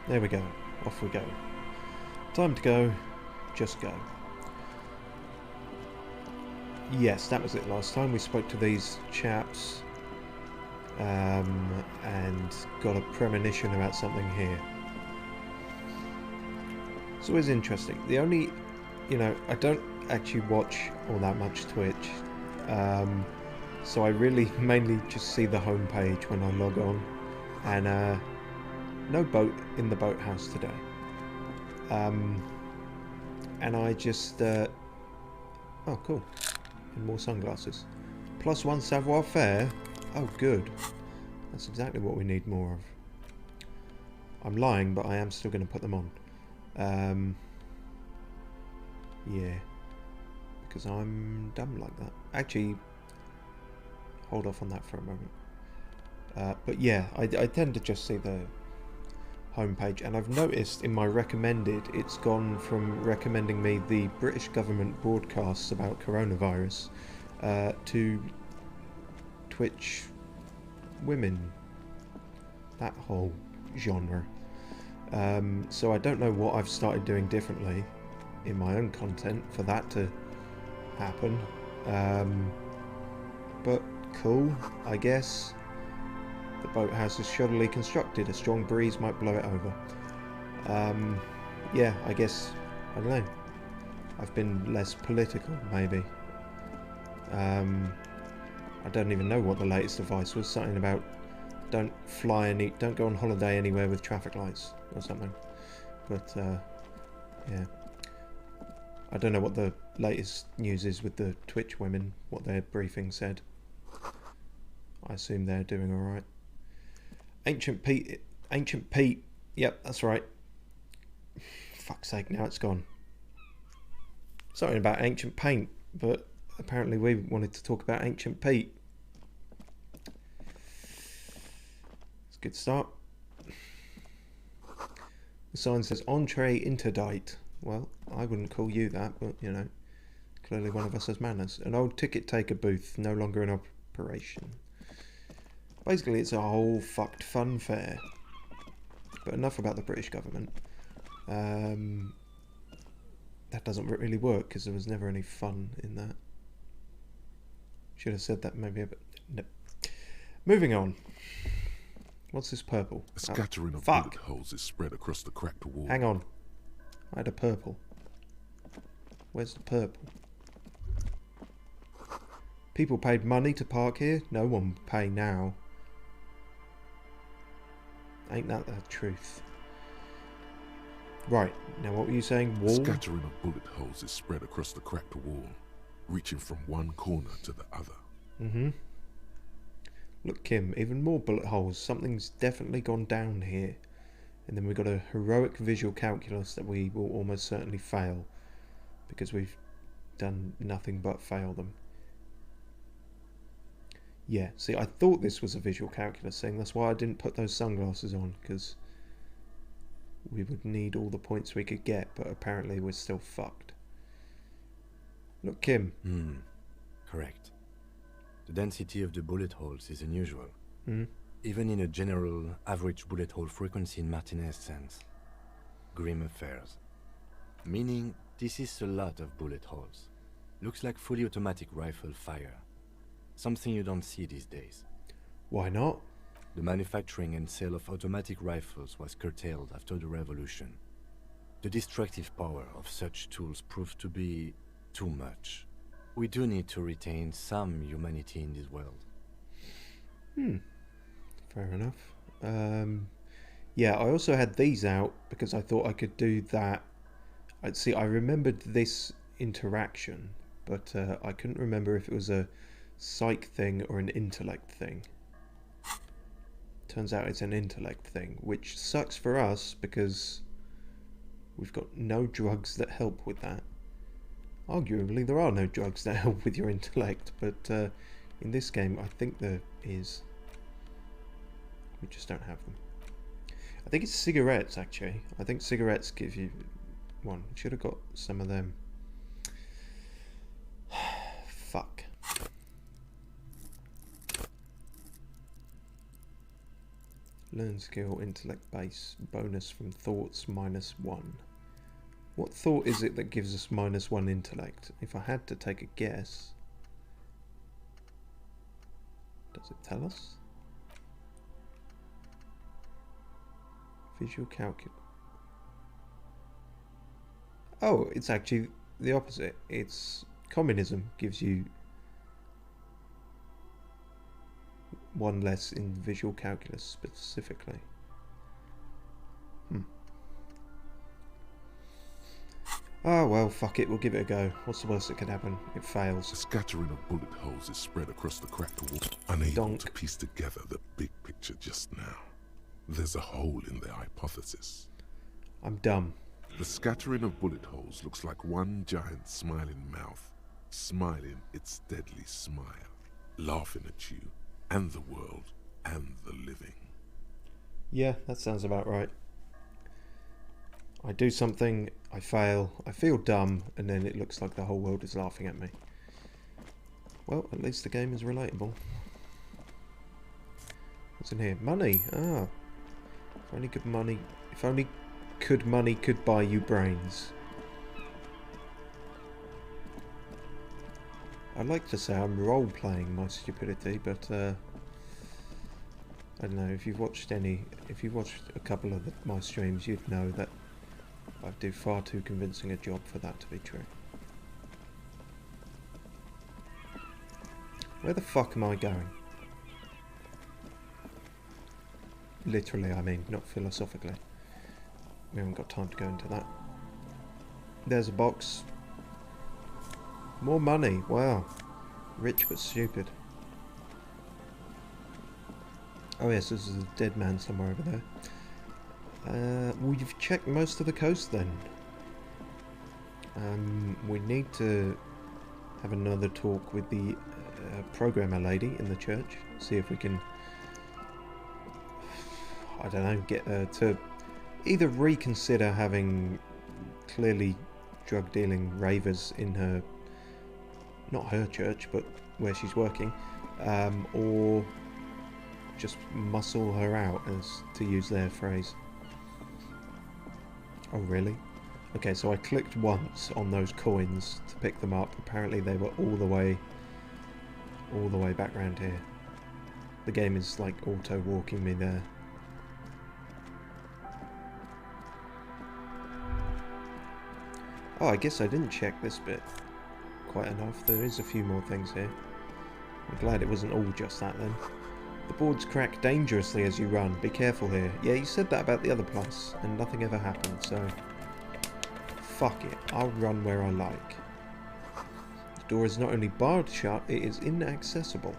There we go. Off we go. Time to go. Just go. Yes, that was it last time. We spoke to these chaps and got a premonition about something here. It's always interesting. The only, I don't actually watch all that much Twitch. So I really mainly just see the homepage when I log on. And no boat in the boathouse today. And I just... oh, cool. And more sunglasses. +1 savoir faire. Oh, good. That's exactly what we need more of. I'm lying, but I am still going to put them on. Yeah. Because I'm dumb like that. Actually, hold off on that for a moment. But yeah, I tend to just see the homepage, and I've noticed in my recommended, it's gone from recommending me the British government broadcasts about coronavirus to Twitch women, that whole genre. So I don't know what I've started doing differently in my own content for that to happen, but cool, I guess. The boathouse is shoddily constructed. A strong breeze might blow it over. Yeah, I guess, I don't know. I've been less political, maybe. I don't even know what the latest advice was. Something about don't go on holiday anywhere with traffic lights or something. But yeah, I don't know what the latest news is with the Twitch women. What their briefing said. I assume they're doing all right. Ancient Pete. Yep, that's right. Fuck's sake, now it's gone. Something about ancient paint, but apparently we wanted to talk about Ancient Pete. It's a good start. The sign says entree interdite. Well, I wouldn't call you that, but clearly one of us has manners. An old ticket taker booth, no longer in operation. Basically, it's a whole fucked fun fair. But enough about the British government. That doesn't really work because there was never any fun in that. Should have said that maybe a bit. No. Moving on. What's this purple? A scattering of fuck. bullet holes is spread across the cracked wall. Hang on. I had a purple. Where's the purple? People paid money to park here. No one will pay now. Ain't that the truth? Right, now what were you saying? Wall? A scattering of bullet holes is spread across the cracked wall, reaching from one corner to the other. Mm-hmm. Look, Kim, even more bullet holes. Something's definitely gone down here. And then we've got a heroic visual calculus that we will almost certainly fail. Because we've done nothing but fail them. Yeah, see, I thought this was a visual calculus thing. That's why I didn't put those sunglasses on, because we would need all the points we could get, but apparently we're still fucked. Look, Kim. Correct. The density of the bullet holes is unusual. Hmm? Even in a general average bullet hole frequency in Martinez sense. Grim affairs. Meaning, this is a lot of bullet holes. Looks like fully automatic rifle fire. Something you don't see these days. Why not? The manufacturing and sale of automatic rifles was curtailed after the revolution. The destructive power of such tools proved to be too much. We do need to retain some humanity in this world. Fair enough. Yeah, I also had these out because I thought I could do that. See, I remembered this interaction, but I couldn't remember if it was a psych thing or an intellect thing. Turns out it's an intellect thing, which sucks for us because we've got no drugs that help with that. Arguably, there are no drugs that help with your intellect, but in this game, I think there is. We just don't have them. I think it's cigarettes, actually. I think cigarettes give you one. Should have got some of them. Fuck. Learn skill, intellect base, bonus from thoughts -1. What thought is it that gives us -1 intellect? If I had to take a guess. Does it tell us? Visual calculus. Oh, it's actually the opposite. It's communism gives you 1 less in visual calculus specifically. Oh well, fuck it, we'll give it a go. What's the worst that could happen? It fails. A scattering of bullet holes is spread across the cracked wall, unable to piece together the big picture just now. There's a hole in their hypothesis. I'm dumb. The scattering of bullet holes looks like one giant smiling mouth, smiling its deadly smile, laughing at you, and the world, and the living. Yeah, that sounds about right. I do something, I fail, I feel dumb, and then it looks like the whole world is laughing at me. Well, at least the game is relatable. What's in here? Money! Ah. If only good money... If only money could buy you brains. I'd like to say I'm role-playing my stupidity, but I don't know, if you've watched a couple of my streams, you'd know that I do far too convincing a job for that to be true. Where the fuck am I going? Literally, I mean, not philosophically. We haven't got time to go into that. There's a box. More money, wow. Rich but stupid. Oh yes, this is a dead man somewhere over there. We've checked most of the coast then. We need to have another talk with the programmer lady in the church. See if we can, I don't know, get her to either reconsider having clearly drug dealing ravers in her, not her church, but where she's working, or just muscle her out, as to use their phrase. Oh really? Okay, so I clicked once on those coins to pick them up. Apparently they were all the way back round here. The game is like auto walking me there. Oh, I guess I didn't check this bit quite enough. There is a few more things here. I'm glad it wasn't all just that then. The boards crack dangerously as you run. Be careful here. Yeah, you said that about the other place, and nothing ever happened, so... Fuck it. I'll run where I like. The door is not only barred shut, it is inaccessible.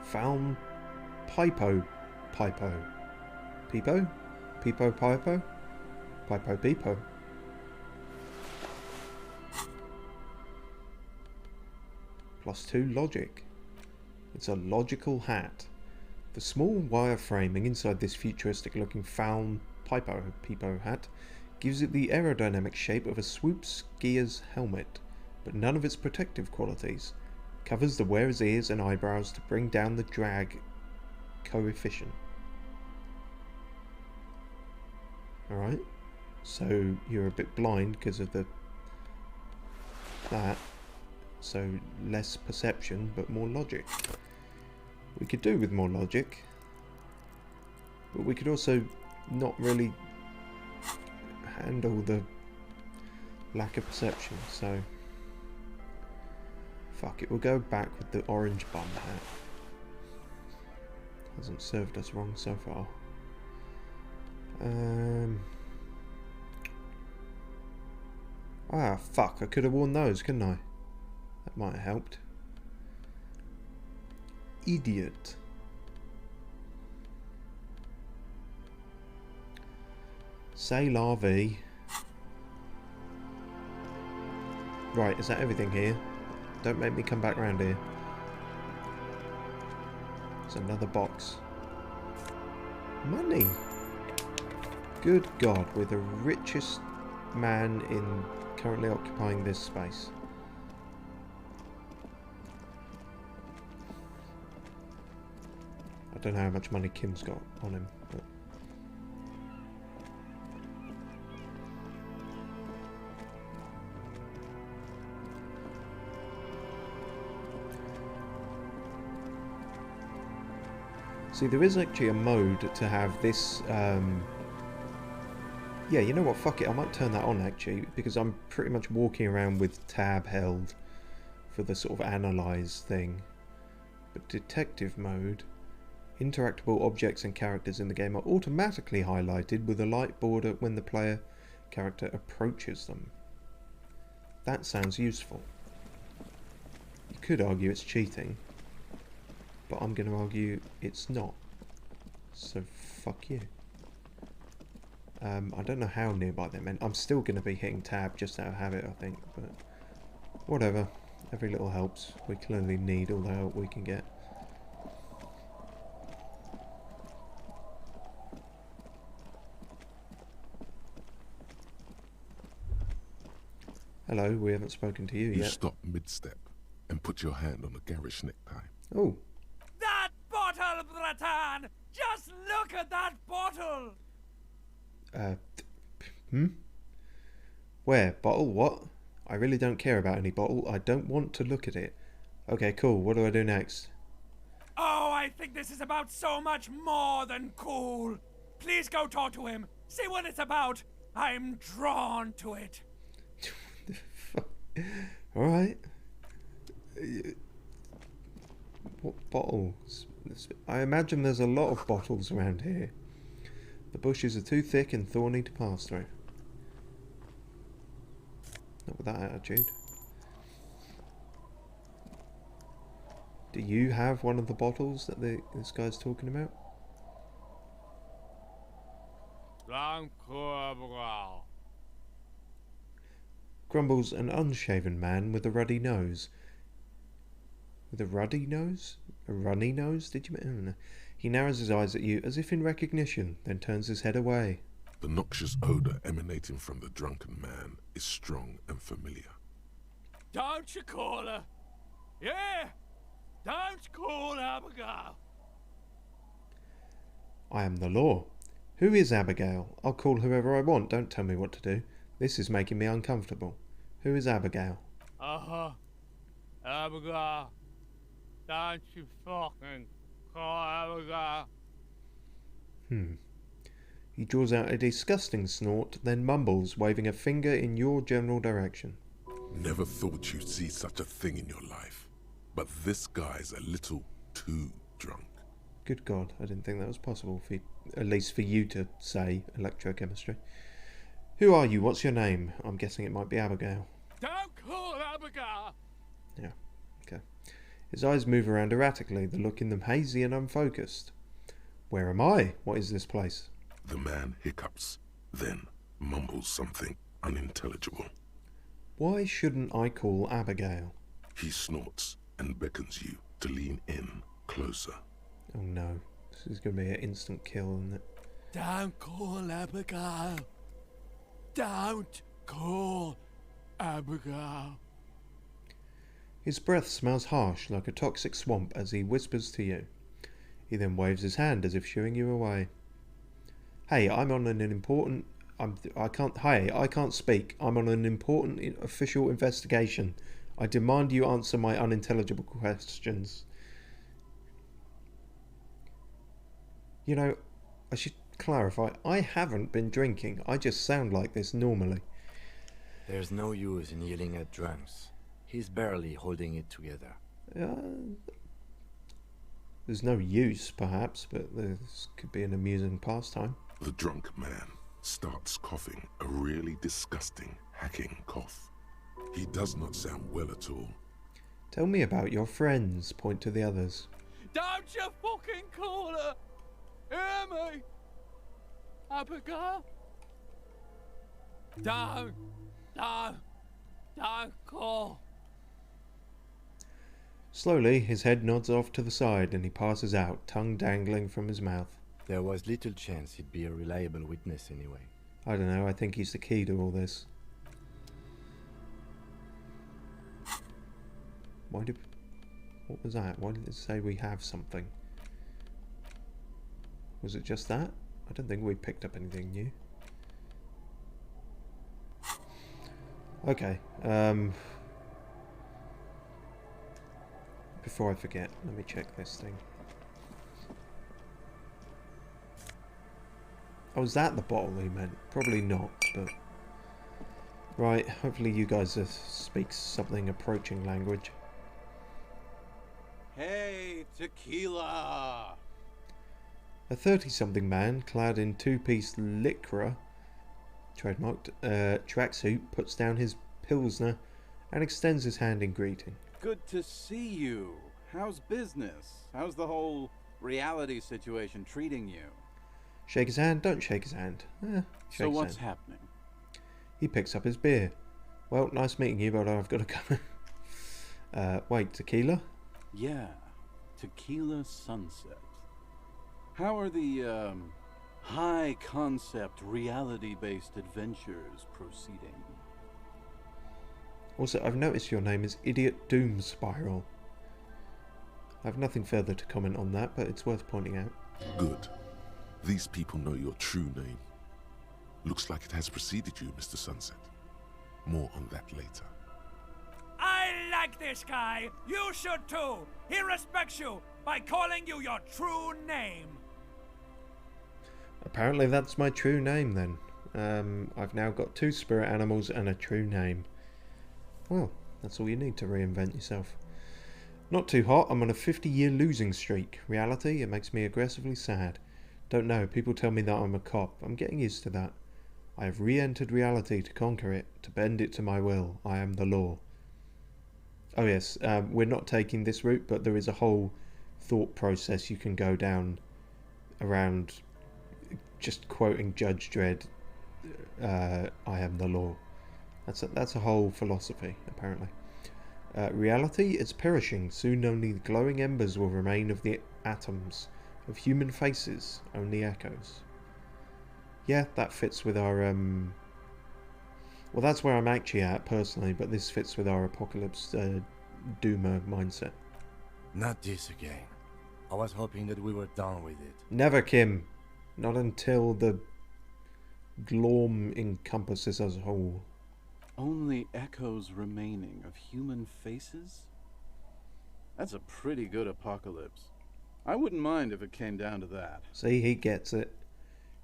Found Pipo. Pipo. Peepo? Peepo Pipo? Pipo Peepo. +2 logic. It's a logical hat. The small wire framing inside this futuristic looking found Peepo hat gives it the aerodynamic shape of a swoop skier's helmet, but none of its protective qualities. Covers the wearer's ears and eyebrows to bring down the drag coefficient. Alright, so you're a bit blind because of that. So less perception, but more logic. We could do with more logic, but we could also not really handle the lack of perception, so fuck it, we'll go back with the orange bum hat. Hasn't served us wrong so far. Ah, fuck, I could have worn those, couldn't I? That might have helped. Idiot. Say la vie. Right, is that everything here? Don't make me come back round here. There's another box. Money! Good God, we're the richest man in currently occupying this space. don't know how much money Kim's got on him, but... See, there is actually a mode to have this, yeah, you know what, fuck it, I might turn that on actually, because I'm pretty much walking around with tab held for the sort of analyze thing. But detective mode, interactable objects and characters in the game are automatically highlighted with a light border when the player character approaches them. That sounds useful. You could argue it's cheating, but I'm going to argue it's not. So fuck you. I don't know how nearby they meant. I'm still going to be hitting tab just out of habit, I think, but whatever. Every little helps. We clearly need all the help we can get. Hello, we haven't spoken to you yet. You stop mid-step and put your hand on a garish necktie. Oh. That bottle, Bratan! Just look at that bottle! Where? Bottle? What? I really don't care about any bottle. I don't want to look at it. Okay, cool. What do I do next? Oh, I think this is about so much more than cool. Please go talk to him. See what it's about. I'm drawn to it. Alright. What bottles? I imagine there's a lot of bottles around here. The bushes are too thick and thorny to pass through. Not with that attitude. Do you have one of the bottles that this guy's talking about? Grumbles an unshaven man with a ruddy nose. With a ruddy nose? A runny nose? Did you mean? He narrows his eyes at you as if in recognition, then turns his head away. The noxious odor emanating from the drunken man is strong and familiar. Don't you call her? Yeah! Don't call Abigail! I am the law. Who is Abigail? I'll call whoever I want. Don't tell me what to do. This is making me uncomfortable. Who is Abigail? Abigail. Don't you fucking call Abigail. He draws out a disgusting snort, then mumbles, waving a finger in your general direction. Never thought you'd see such a thing in your life. But this guy's a little too drunk. Good God, I didn't think that was possible, at least for you to say, electrochemistry. Who are you? What's your name? I'm guessing it might be Abigail. Don't call Abigail! Yeah, okay. His eyes move around erratically, the look in them hazy and unfocused. Where am I? What is this place? The man hiccups, then mumbles something unintelligible. Why shouldn't I call Abigail? He snorts and beckons you to lean in closer. Oh no, this is going to be an instant kill, isn't it? Don't call Abigail. Don't call Abigail. His breath smells harsh, like a toxic swamp, as he whispers to you. He then waves his hand as if shooing you away. Hey, I'm on an important... I can't speak. I'm on an important official investigation. I demand you answer my unintelligible questions. You know, I should clarify, I haven't been drinking. I just sound like this normally. There's no use in yelling at drunks. He's barely holding it together. There's no use, perhaps, but this could be an amusing pastime. The drunk man starts coughing, a really disgusting, hacking cough. He does not sound well at all. Tell me about your friends, point to the others. Don't you fucking call her! Hear me? Abigail? Don't call. Slowly, his head nods off to the side and he passes out, tongue dangling from his mouth. There was little chance he'd be a reliable witness anyway. I don't know, I think he's the key to all this. What was that? Why did it say we have something? Was it just that? I don't think we picked up anything new. Okay. Before I forget, let me check this thing. Oh, was that the bottle he meant? Probably not, but... Right, hopefully you guys speak something approaching language. Hey, tequila! A 30-something man, clad in two-piece lycra, trademarked, tracksuit, puts down his pilsner and extends his hand in greeting. Good to see you. How's business? How's the whole reality situation treating you? Shake his hand, don't shake his hand. So what's happening? He picks up his beer. Well, nice meeting you, but I've got to go. Wait, tequila? Yeah, Tequila Sunset. How are the, high-concept, reality-based adventures proceeding? Also, I've noticed your name is Idiot Doom Spiral. I have nothing further to comment on that, but it's worth pointing out. Good. These people know your true name. Looks like it has preceded you, Mr. Sunset. More on that later. I like this guy. You should too. He respects you by calling you your true name. Apparently that's my true name then. I've now got 2 spirit animals and a true name. Well, that's all you need to reinvent yourself. Not too hot, I'm on a 50-year losing streak. Reality, it makes me aggressively sad. Don't know, people tell me that I'm a cop. I'm getting used to that. I have re-entered reality to conquer it, to bend it to my will. I am the law. Oh yes, we're not taking this route, but there is a whole thought process you can go down around just quoting Judge Dredd, I am the law. That's a whole philosophy, apparently. Reality is perishing. Soon only the glowing embers will remain of the atoms. Of human faces, only echoes. Yeah, that fits with our, well, that's where I'm actually at, personally, but this fits with our apocalypse doomer mindset. Not this again. I was hoping that we were done with it. Never, Kim. Not until the glorm encompasses us whole. Only echoes remaining of human faces? That's a pretty good apocalypse. I wouldn't mind if it came down to that. See, he gets it.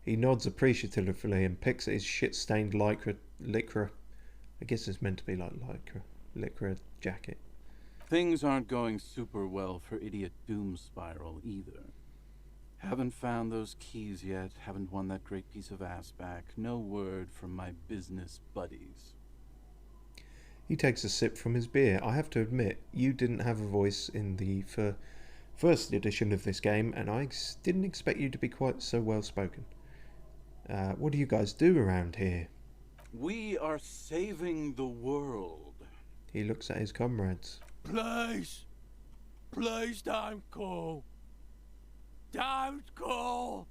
He nods appreciatively and picks at his shit-stained lycra. I guess it's meant to be like lycra jacket. Things aren't going super well for Idiot Doom Spiral either. Haven't found those keys yet, haven't won that great piece of ass back. No word from my business buddies. He takes a sip from his beer. I have to admit, you didn't have a voice in the first edition of this game, and I didn't expect you to be quite so well spoken. What do you guys do around here? We are saving the world. He looks at his comrades. Please don't go. Don't go.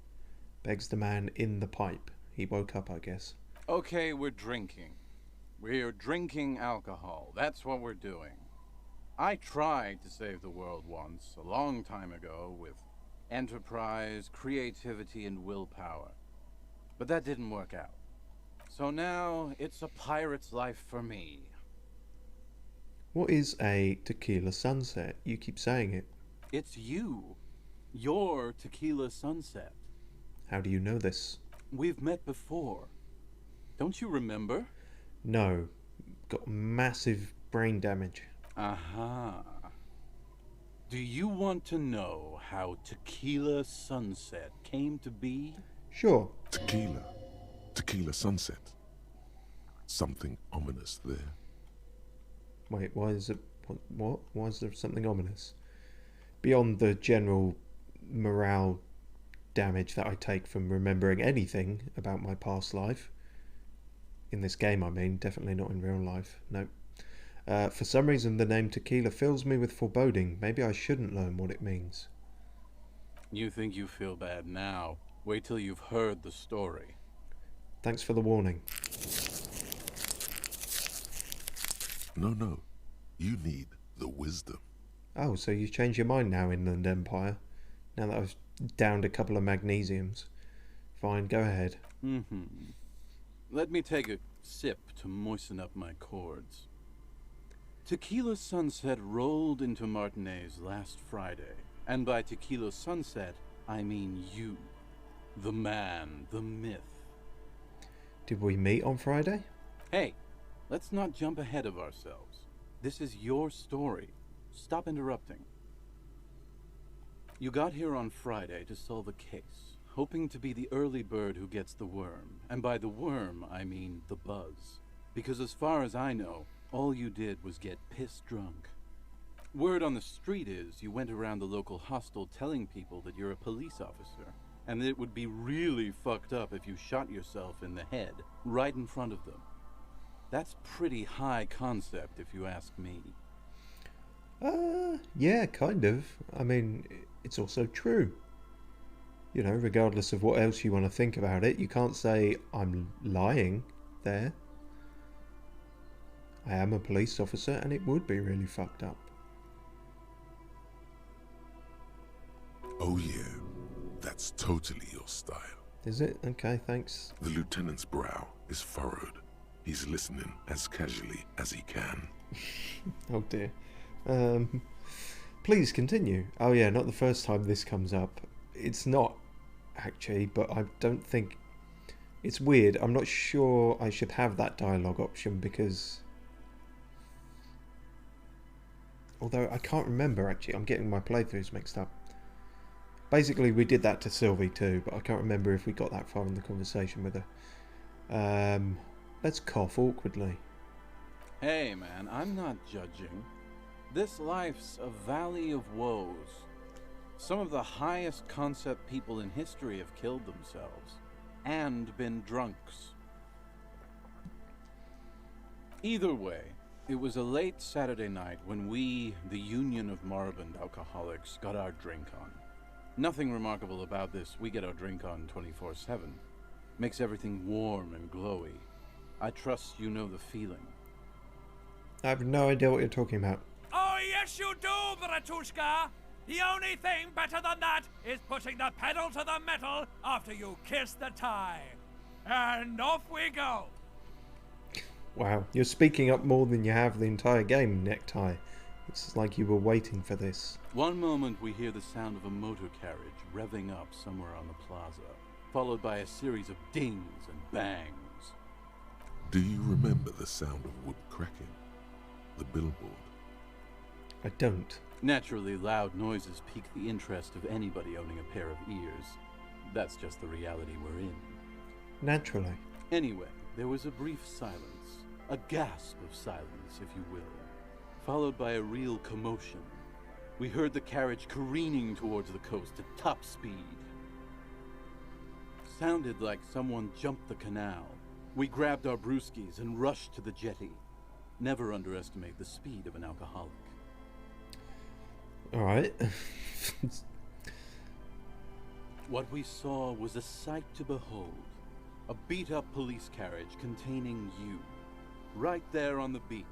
Begs the man in the pipe. He woke up, I guess. Okay, we're drinking. We're drinking alcohol. That's what we're doing. I tried to save the world once, a long time ago, with enterprise, creativity, and willpower. But that didn't work out. So now, it's a pirate's life for me. What is a tequila sunset? You keep saying it. It's you. Your Tequila Sunset. How do you know this? We've met before. Don't you remember? No. Got massive brain damage. Aha. Do you want to know how Tequila Sunset came to be? Sure. Tequila Sunset. Something ominous there. Wait, why is it... What? Why is there something ominous? Beyond the general morale damage that I take from remembering anything about my past life. In this game, I mean. Definitely not in real life. Nope. For some reason, the name tequila fills me with foreboding. Maybe I shouldn't learn what it means. You think you feel bad now. Wait till you've heard the story. Thanks for the warning. No. You need the wisdom. Oh, so you changed your mind now, Inland Empire? Now that I've downed a couple of magnesiums. Fine, go ahead. Let me take a sip to moisten up my cords. Tequila Sunset rolled into Martinez last Friday. And by Tequila Sunset, I mean you. The man, the myth. Did we meet on Friday? Hey, let's not jump ahead of ourselves. This is your story. Stop interrupting. You got here on Friday to solve a case, hoping to be the early bird who gets the worm. And by the worm, I mean the buzz. Because as far as I know, all you did was get piss drunk. Word on the street is you went around the local hostel telling people that you're a police officer, and that it would be really fucked up if you shot yourself in the head, right in front of them. That's pretty high concept, if you ask me. Yeah, kind of. I mean, it's also true. You know, regardless of what else you want to think about it, you can't say I'm lying there. I am a police officer, and it would be really fucked up. Oh yeah, that's totally your style. Is it? Okay, thanks. The lieutenant's brow is furrowed. He's listening as casually as he can. Oh dear. Please continue. Oh yeah, not the first time this comes up. It's not, actually, but I don't think... It's weird. I'm not sure I should have that dialogue option because... Although I can't remember, actually. I'm getting my playthroughs mixed up. Basically, we did that to Sylvie too, but I can't remember if we got that far in the conversation with her. Let's cough awkwardly. Hey man, I'm not judging. This life's a valley of woes. Some of the highest concept people in history have killed themselves. And been drunks. Either way, it was a late Saturday night when we, the Union of Moribund Alcoholics, got our drink on. Nothing remarkable about this. We get our drink on 24/7. Makes everything warm and glowy. I trust you know the feeling. I have no idea what you're talking about. Oh, yes, you do, Bratushka. The only thing better than that is putting the pedal to the metal after you kiss the tie. And off we go. Wow, you're speaking up more than you have the entire game, Necktie. It's like you were waiting for this. One moment we hear the sound of a motor carriage revving up somewhere on the plaza, followed by a series of dings and bangs. Do you remember the sound of wood cracking? The billboard? I don't. Naturally, loud noises pique the interest of anybody owning a pair of ears. That's just the reality we're in. Naturally. Anyway, there was a brief silence, a gasp of silence, if you will, followed by a real commotion. We heard the carriage careening towards the coast at top speed. Sounded like someone jumped the canal. We grabbed our brewskis and rushed to the jetty. Never underestimate the speed of an alcoholic. Alright. What we saw was a sight to behold. A beat-up police carriage containing you. Right there on the beach.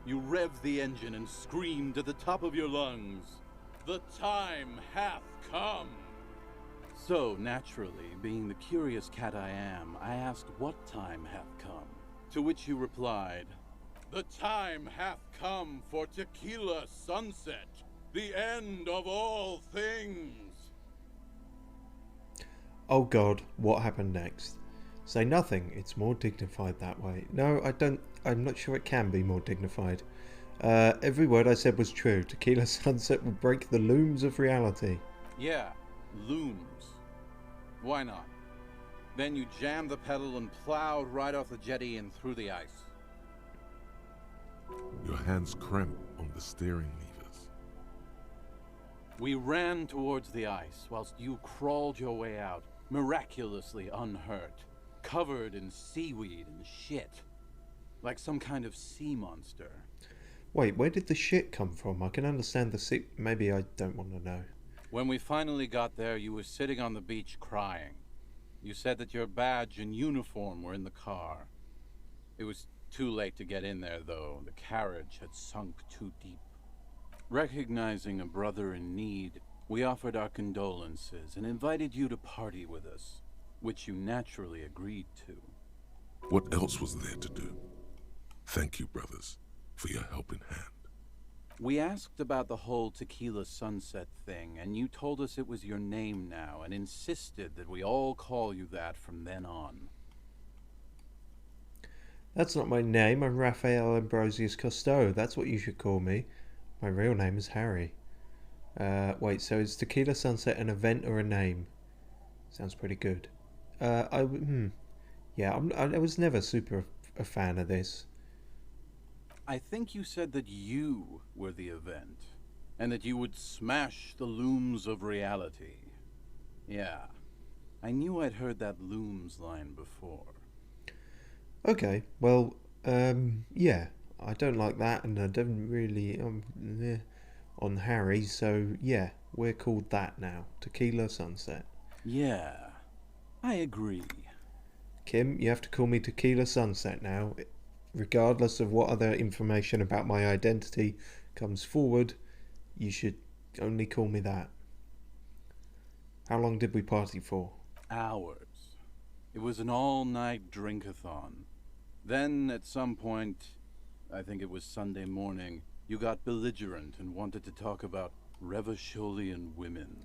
You revved the engine and screamed at the top of your lungs, "The time hath come!" So, naturally, being the curious cat I am, I asked what time hath come. To which you replied, "The time hath come for Tequila Sunset, the end of all things." Oh god, what happened next? Say nothing, it's more dignified that way. No, I'm not sure it can be more dignified. Every word I said was true. Tequila Sunset will break the looms of reality. Yeah, looms. Why not? Then you jammed the pedal and plowed right off the jetty and through the ice. Your hands cramp on the steering levers. We ran towards the ice whilst you crawled your way out, miraculously unhurt, covered in seaweed and shit, like some kind of sea monster. Wait, where did the shit come from? I can understand the sea... Maybe I don't want to know. When we finally got there, you were sitting on the beach crying. You said that your badge and uniform were in the car. It was too late to get in there, though. The carriage had sunk too deep. Recognizing a brother in need, We offered our condolences and invited you to party with us, which you naturally agreed to. What else was there to do? Thank you, brothers, for your helping hand. We asked about the whole Tequila Sunset thing, and you told us it was your name now, and insisted that we all call you that from then on. That's not my name. I'm Raphael Ambrosius Cousteau. That's what you should call me. My real name is Harry. Wait, so is Tequila Sunset an event or a name? Sounds pretty good. Yeah, I was never super a fan of this. I think you said that you were the event, and that you would smash the looms of reality. Yeah, I knew I'd heard that looms line before. Okay, well, yeah, I don't like that, and I don't really, on Harry, so yeah, we're called that now. Tequila Sunset. Yeah, I agree. Kim, you have to call me Tequila Sunset now. Regardless of what other information about my identity comes forward, you should only call me that. How long did we party for? Hours. It was an all-night drink-a-thon. Then, at some point, I think it was Sunday morning, you got belligerent and wanted to talk about Revacholian women.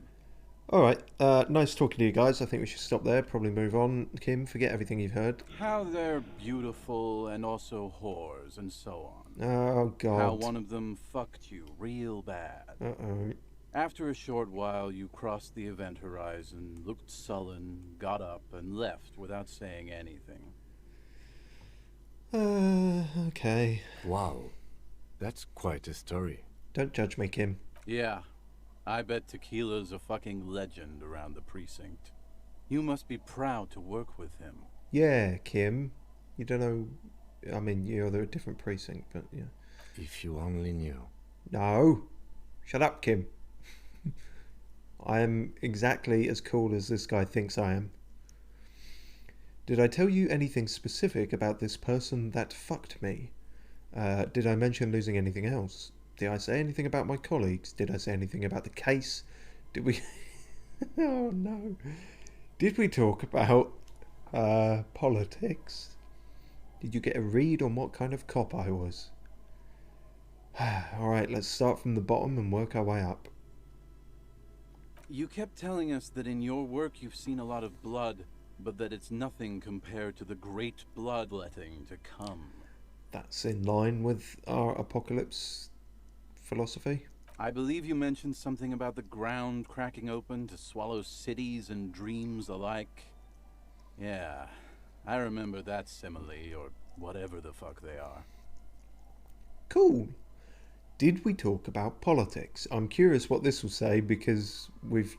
Alright, nice talking to you guys. I think we should stop there, probably move on. Kim, forget everything you've heard. How they're beautiful and also whores and so on. Oh, God. How one of them fucked you real bad. Uh-oh. After a short while, you crossed the event horizon, looked sullen, got up, and left without saying anything. Okay. Wow, that's quite a story. Don't judge me, Kim. Yeah, I bet Tequila's a fucking legend around the precinct. You must be proud to work with him. Yeah, Kim. You don't know... I mean, you're a different precinct, but yeah. If you only knew. No! Shut up, Kim. I am exactly as cool as this guy thinks I am. Did I tell you anything specific about this person that fucked me? Did I mention losing anything else? Did I say anything about my colleagues? Did I say anything about the case? Did we... Oh no. Did we talk about politics? Did you get a read on what kind of cop I was? Alright, let's start from the bottom and work our way up. You kept telling us that in your work you've seen a lot of blood, but that it's nothing compared to the great bloodletting to come. That's in line with our apocalypse philosophy. I believe you mentioned something about the ground cracking open to swallow cities and dreams alike. Yeah, I remember that simile, or whatever the fuck they are. Cool. Did we talk about politics? I'm curious what this will say because we've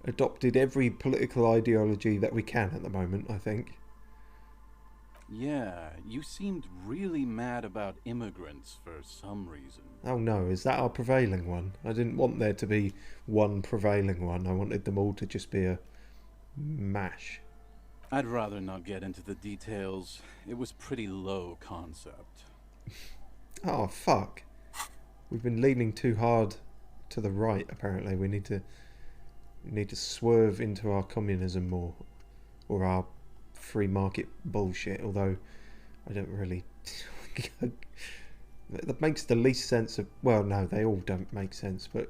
adopted every political ideology that we can at the moment, I think. Yeah, you seemed really mad about immigrants for some reason. Oh no, is that our prevailing one? I didn't want there to be one prevailing one. I wanted them all to just be a mash. I'd rather not get into the details. It was pretty low concept. Oh, fuck. We've been leaning too hard to the right, apparently. We need to swerve into our communism more. Or our free market bullshit, although I don't really... That makes the least sense of... Well, no, they all don't make sense, but...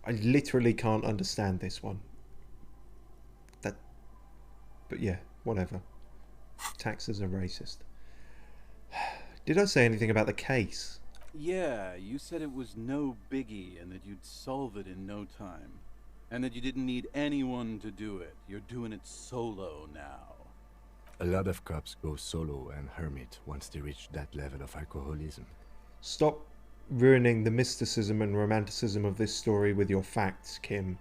I literally can't understand this one. But yeah, whatever. Taxes are racist. Did I say anything about the case? Yeah, you said it was no biggie and that you'd solve it in no time. And that you didn't need anyone to do it. You're doing it solo now. A lot of cops go solo and hermit once they reach that level of alcoholism. Stop ruining the mysticism and romanticism of this story with your facts, Kim.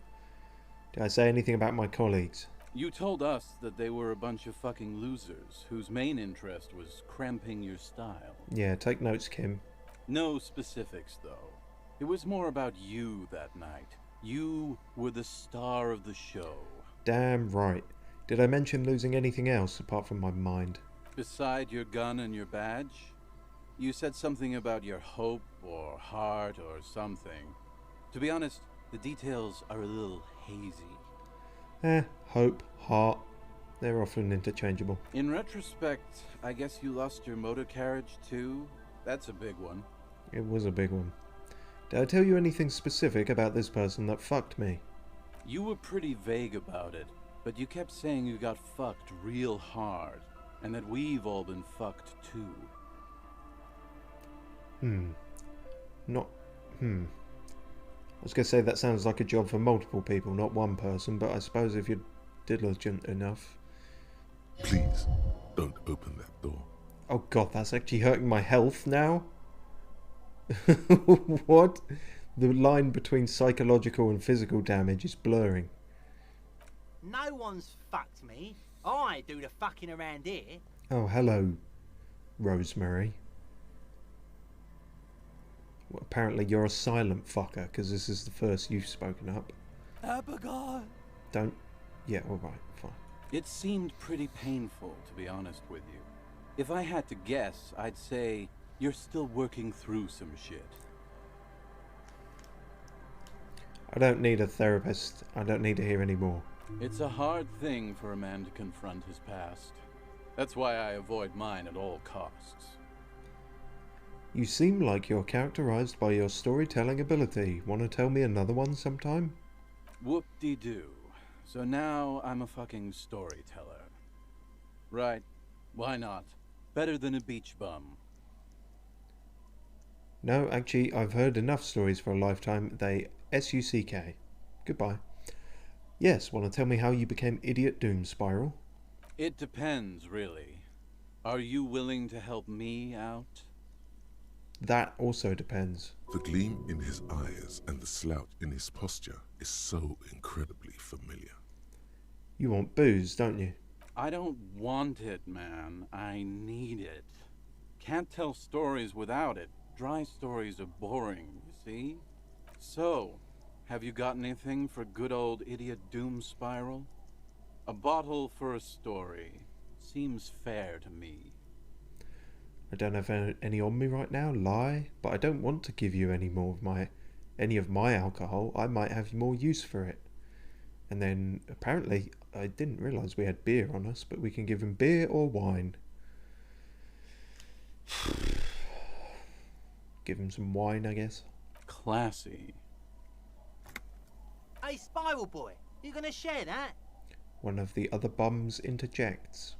Did I say anything about my colleagues? You told us that they were a bunch of fucking losers whose main interest was cramping your style. Yeah, take notes, Kim. No specifics, though. It was more about you that night. You were the star of the show. Damn right. Did I mention losing anything else apart from my mind? Beside your gun and your badge? You said something about your hope or heart or something. To be honest, the details are a little hazy. Hope, heart, they're often interchangeable. In retrospect, I guess you lost your motor carriage too? That's a big one. It was a big one. Did I tell you anything specific about this person that fucked me? You were pretty vague about it, but you kept saying you got fucked real hard, and that we've all been fucked too. I was going to say that sounds like a job for multiple people, not one person, but I suppose if you're diligent enough... Please, don't open that door. Oh god, that's actually hurting my health now? What? The line between psychological and physical damage is blurring. No one's fucked me. I do the fucking around here. Oh, hello, Rosemary. Well, apparently you're a silent fucker, because this is the first you've spoken up. Abigail! Don't... Yeah, alright, fine. It seemed pretty painful, to be honest with you. If I had to guess, I'd say you're still working through some shit. I don't need a therapist. I don't need to hear any more. It's a hard thing for a man to confront his past. That's why I avoid mine at all costs. You seem like you're characterized by your storytelling ability. Want to tell me another one sometime? Whoop-de-doo. So now I'm a fucking storyteller. Right. Why not? Better than a beach bum. No, actually, I've heard enough stories for a lifetime. They S-U-C-K. Goodbye. Yes, want to tell me how you became Idiot Doom Spiral? It depends, really. Are you willing to help me out? That also depends. The gleam in his eyes and the slouch in his posture is so incredibly familiar. You want booze, don't you? I don't want it, man. I need it. Can't tell stories without it. Dry stories are boring, you see? So, have you got anything for good old Idiot Doom Spiral? A bottle for a story. Seems fair to me. I don't have any on me right now, lie, but I don't want to give you any of my alcohol. I might have more use for it. And then, apparently, I didn't realise we had beer on us, but we can give him beer or wine. Give him some wine, I guess. Classy. Hey, Spiral Boy, you gonna share that? One of the other bums interjects.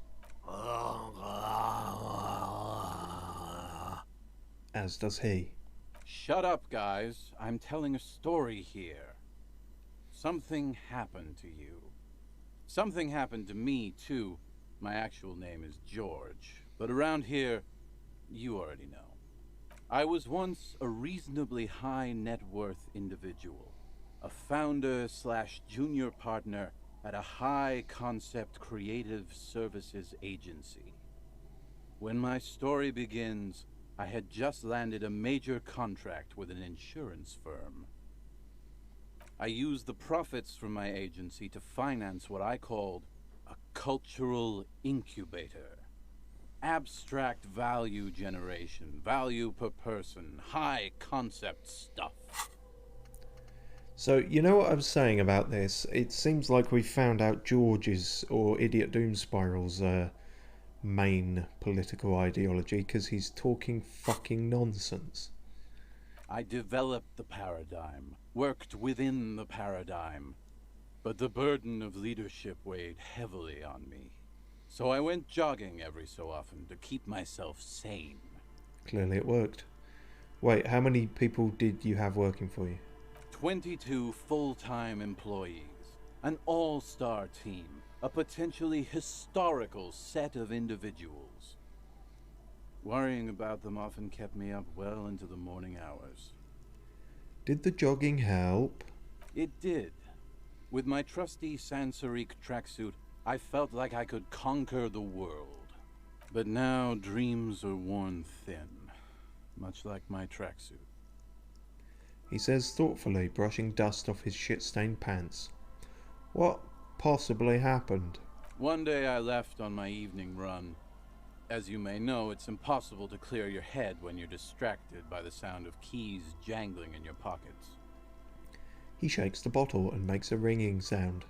As does he. Shut up, guys. I'm telling a story here. Something happened to you. Something happened to me, too. My actual name is George, but around here, you already know. I was once a reasonably high net worth individual. A founder/junior partner at a high-concept creative services agency. When my story begins, I had just landed a major contract with an insurance firm. I used the profits from my agency to finance what I called a cultural incubator. Abstract value generation, value per person, high-concept stuff. So, you know what I was saying about this? It seems like we found out George's, or Idiot Doom Spiral's, main political ideology, because he's talking fucking nonsense. I developed the paradigm, worked within the paradigm, but the burden of leadership weighed heavily on me. So I went jogging every so often to keep myself sane. Clearly it worked. Wait, how many people did you have working for you? 22 full-time employees, an all-star team, a potentially historical set of individuals. Worrying about them often kept me up well into the morning hours. Did the jogging help? It did. With my trusty Sansarique tracksuit, I felt like I could conquer the world. But now dreams are worn thin, much like my tracksuit. He says thoughtfully, brushing dust off his shit-stained pants. What possibly happened? One day I left on my evening run. As you may know, it's impossible to clear your head when you're distracted by the sound of keys jangling in your pockets. He shakes the bottle and makes a ringing sound.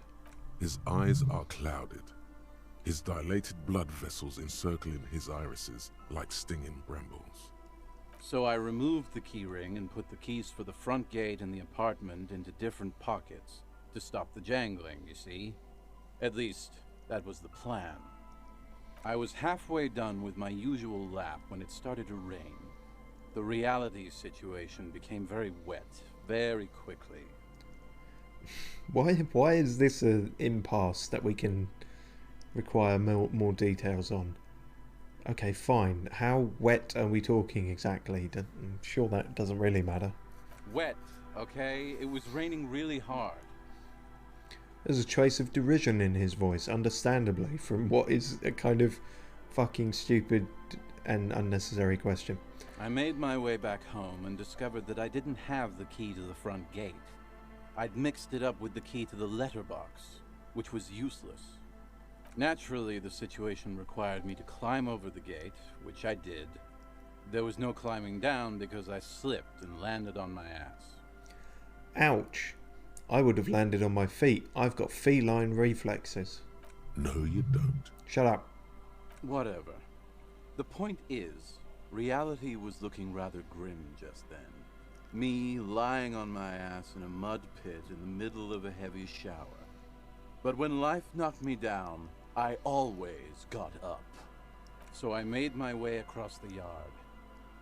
His eyes are clouded, his dilated blood vessels encircling his irises like stinging brambles. So I removed the key ring and put the keys for the front gate and the apartment into different pockets to stop the jangling, you see? At least, that was the plan. I was halfway done with my usual lap when it started to rain. The reality situation became very wet, very quickly. Why is this an impasse that we can require more details on? Okay, fine. How wet are we talking exactly? I'm sure that doesn't really matter. Wet, okay? It was raining really hard. There's a trace of derision in his voice, understandably, from what is a kind of fucking stupid and unnecessary question. I made my way back home and discovered that I didn't have the key to the front gate. I'd mixed it up with the key to the letterbox, which was useless. Naturally, the situation required me to climb over the gate, which I did. There was no climbing down because I slipped and landed on my ass. Ouch. I would have landed on my feet. I've got feline reflexes. No, you don't. Shut up. Whatever. The point is, reality was looking rather grim just then. Me lying on my ass in a mud pit in the middle of a heavy shower. But when life knocked me down, I always got up. So I made my way across the yard.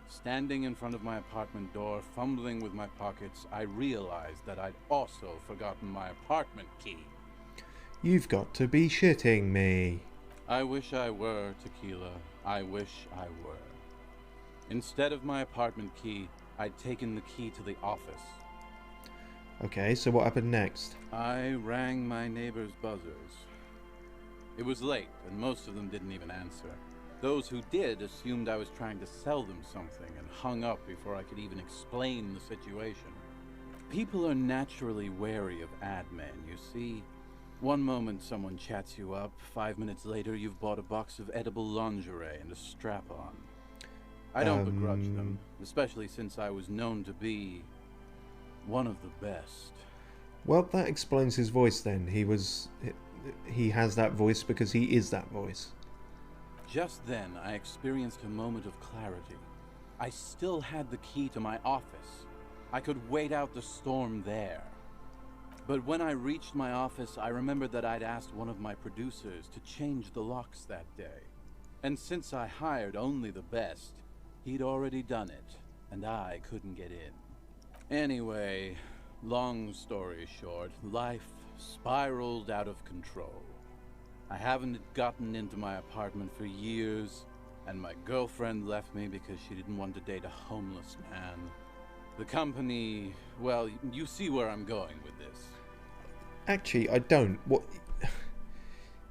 Standing in front of my apartment door, fumbling with my pockets, I realized that I'd also forgotten my apartment key. You've got to be shitting me. I wish I were, Tequila. I wish I were. Instead of my apartment key, I'd taken the key to the office. Okay, so what happened next? I rang my neighbor's buzzers. It was late, and most of them didn't even answer. Those who did assumed I was trying to sell them something and hung up before I could even explain the situation. People are naturally wary of ad men, you see. One moment someone chats you up, 5 minutes later you've bought a box of edible lingerie and a strap-on. I don't begrudge them, especially since I was known to be one of the best. Well, that explains his voice then. He has that voice because he is that voice. Just then, I experienced a moment of clarity. I still had the key to my office. I could wait out the storm there. But when I reached my office, I remembered that I'd asked one of my producers to change the locks that day. And since I hired only the best, he'd already done it, and I couldn't get in. Anyway, long story short, life spiraled out of control. I haven't gotten into my apartment for years, and my girlfriend left me because she didn't want to date a homeless man. The company, well, you see where I'm going with this. Actually, I don't. What?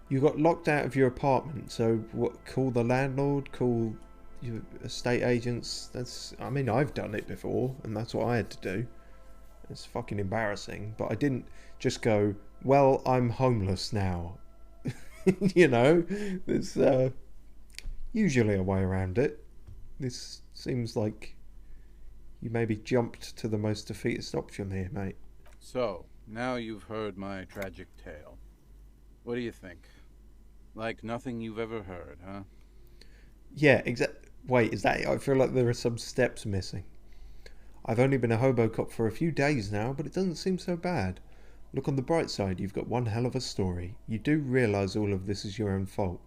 You got locked out of your apartment, so what? Call the landlord? Call your estate agents? I mean, I've done it before, and that's what I had to do. It's fucking embarrassing, but I didn't just go, well, I'm homeless now. You know, there's usually a way around it. This seems like you maybe jumped to the most defeatist option here, mate. So, now you've heard my tragic tale. What do you think? Like nothing you've ever heard, huh? Yeah, wait, is that it? I feel like there are some steps missing. I've only been a hobo cop for a few days now, but it doesn't seem so bad. Look on the bright side, you've got one hell of a story. You do realise all of this is your own fault.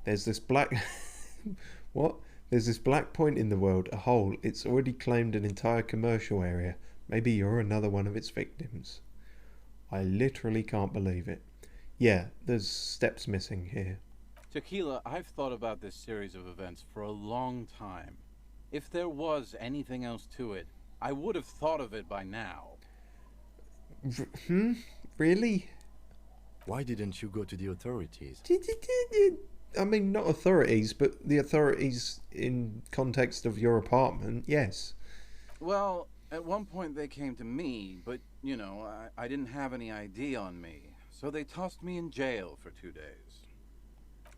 There's this black... What? There's this black point in the world, a hole. It's already claimed an entire commercial area. Maybe you're another one of its victims. I literally can't believe it. Yeah, there's steps missing here. Tequila, I've thought about this series of events for a long time. If there was anything else to it, I would have thought of it by now. Really? Why didn't you go to the authorities? I mean, not authorities, but the authorities in context of your apartment, yes. Well, at one point they came to me, but, you know, I didn't have any ID on me, so they tossed me in jail for 2 days.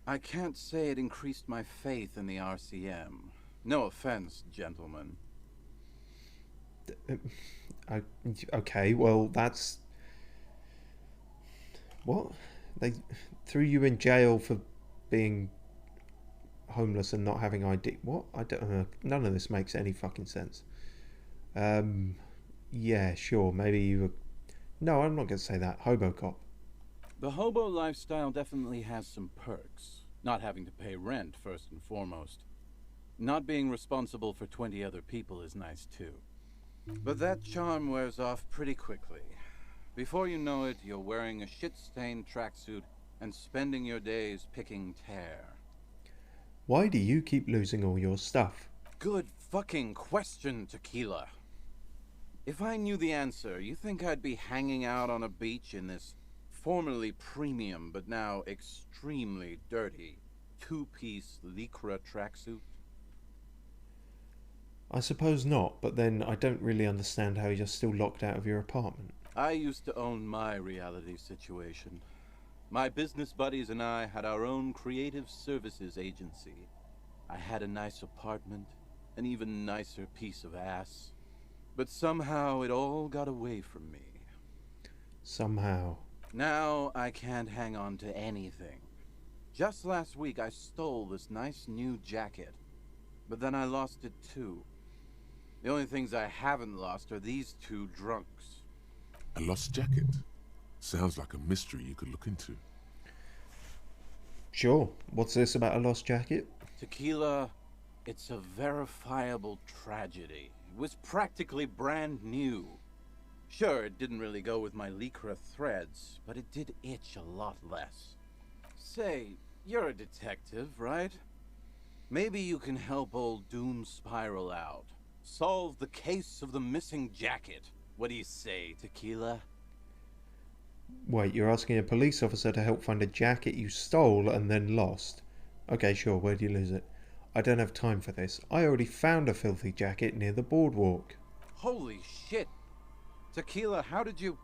I can't say it increased my faith in the RCM. No offense, gentlemen. Okay, well, that's... What? They threw you in jail for being homeless and not having ID. What? I don't. None of this makes any fucking sense. Yeah, sure. Maybe you were. No, I'm not going to say that. Hobo cop. The hobo lifestyle definitely has some perks. Not having to pay rent, first and foremost. Not being responsible for 20 other people is nice too. But that charm wears off pretty quickly. Before you know it, you're wearing a shit-stained tracksuit and spending your days picking tear. Why do you keep losing all your stuff? Good fucking question, Tequila. If I knew the answer, you think I'd be hanging out on a beach in this formerly premium but now extremely dirty two-piece lycra tracksuit? I suppose not, but then I don't really understand how you're still locked out of your apartment. I used to own my reality situation. My business buddies and I had our own creative services agency. I had a nice apartment, an even nicer piece of ass. But somehow it all got away from me. Somehow. Now I can't hang on to anything. Just last week I stole this nice new jacket, but then I lost it too. The only things I haven't lost are these two drunks. A lost jacket? Sounds like a mystery you could look into. Sure. What's this about a lost jacket? Tequila, it's a verifiable tragedy. It was practically brand new. Sure, it didn't really go with my lycra threads, but it did itch a lot less. Say, you're a detective, right? Maybe you can help old Doom Spiral out. Solve the case of the missing jacket. What do you say, Tequila? Wait, you're asking a police officer to help find a jacket you stole and then lost? Okay, sure, where'd you lose it? I don't have time for this. I already found a filthy jacket near the boardwalk. Holy shit! Tequila, how did you...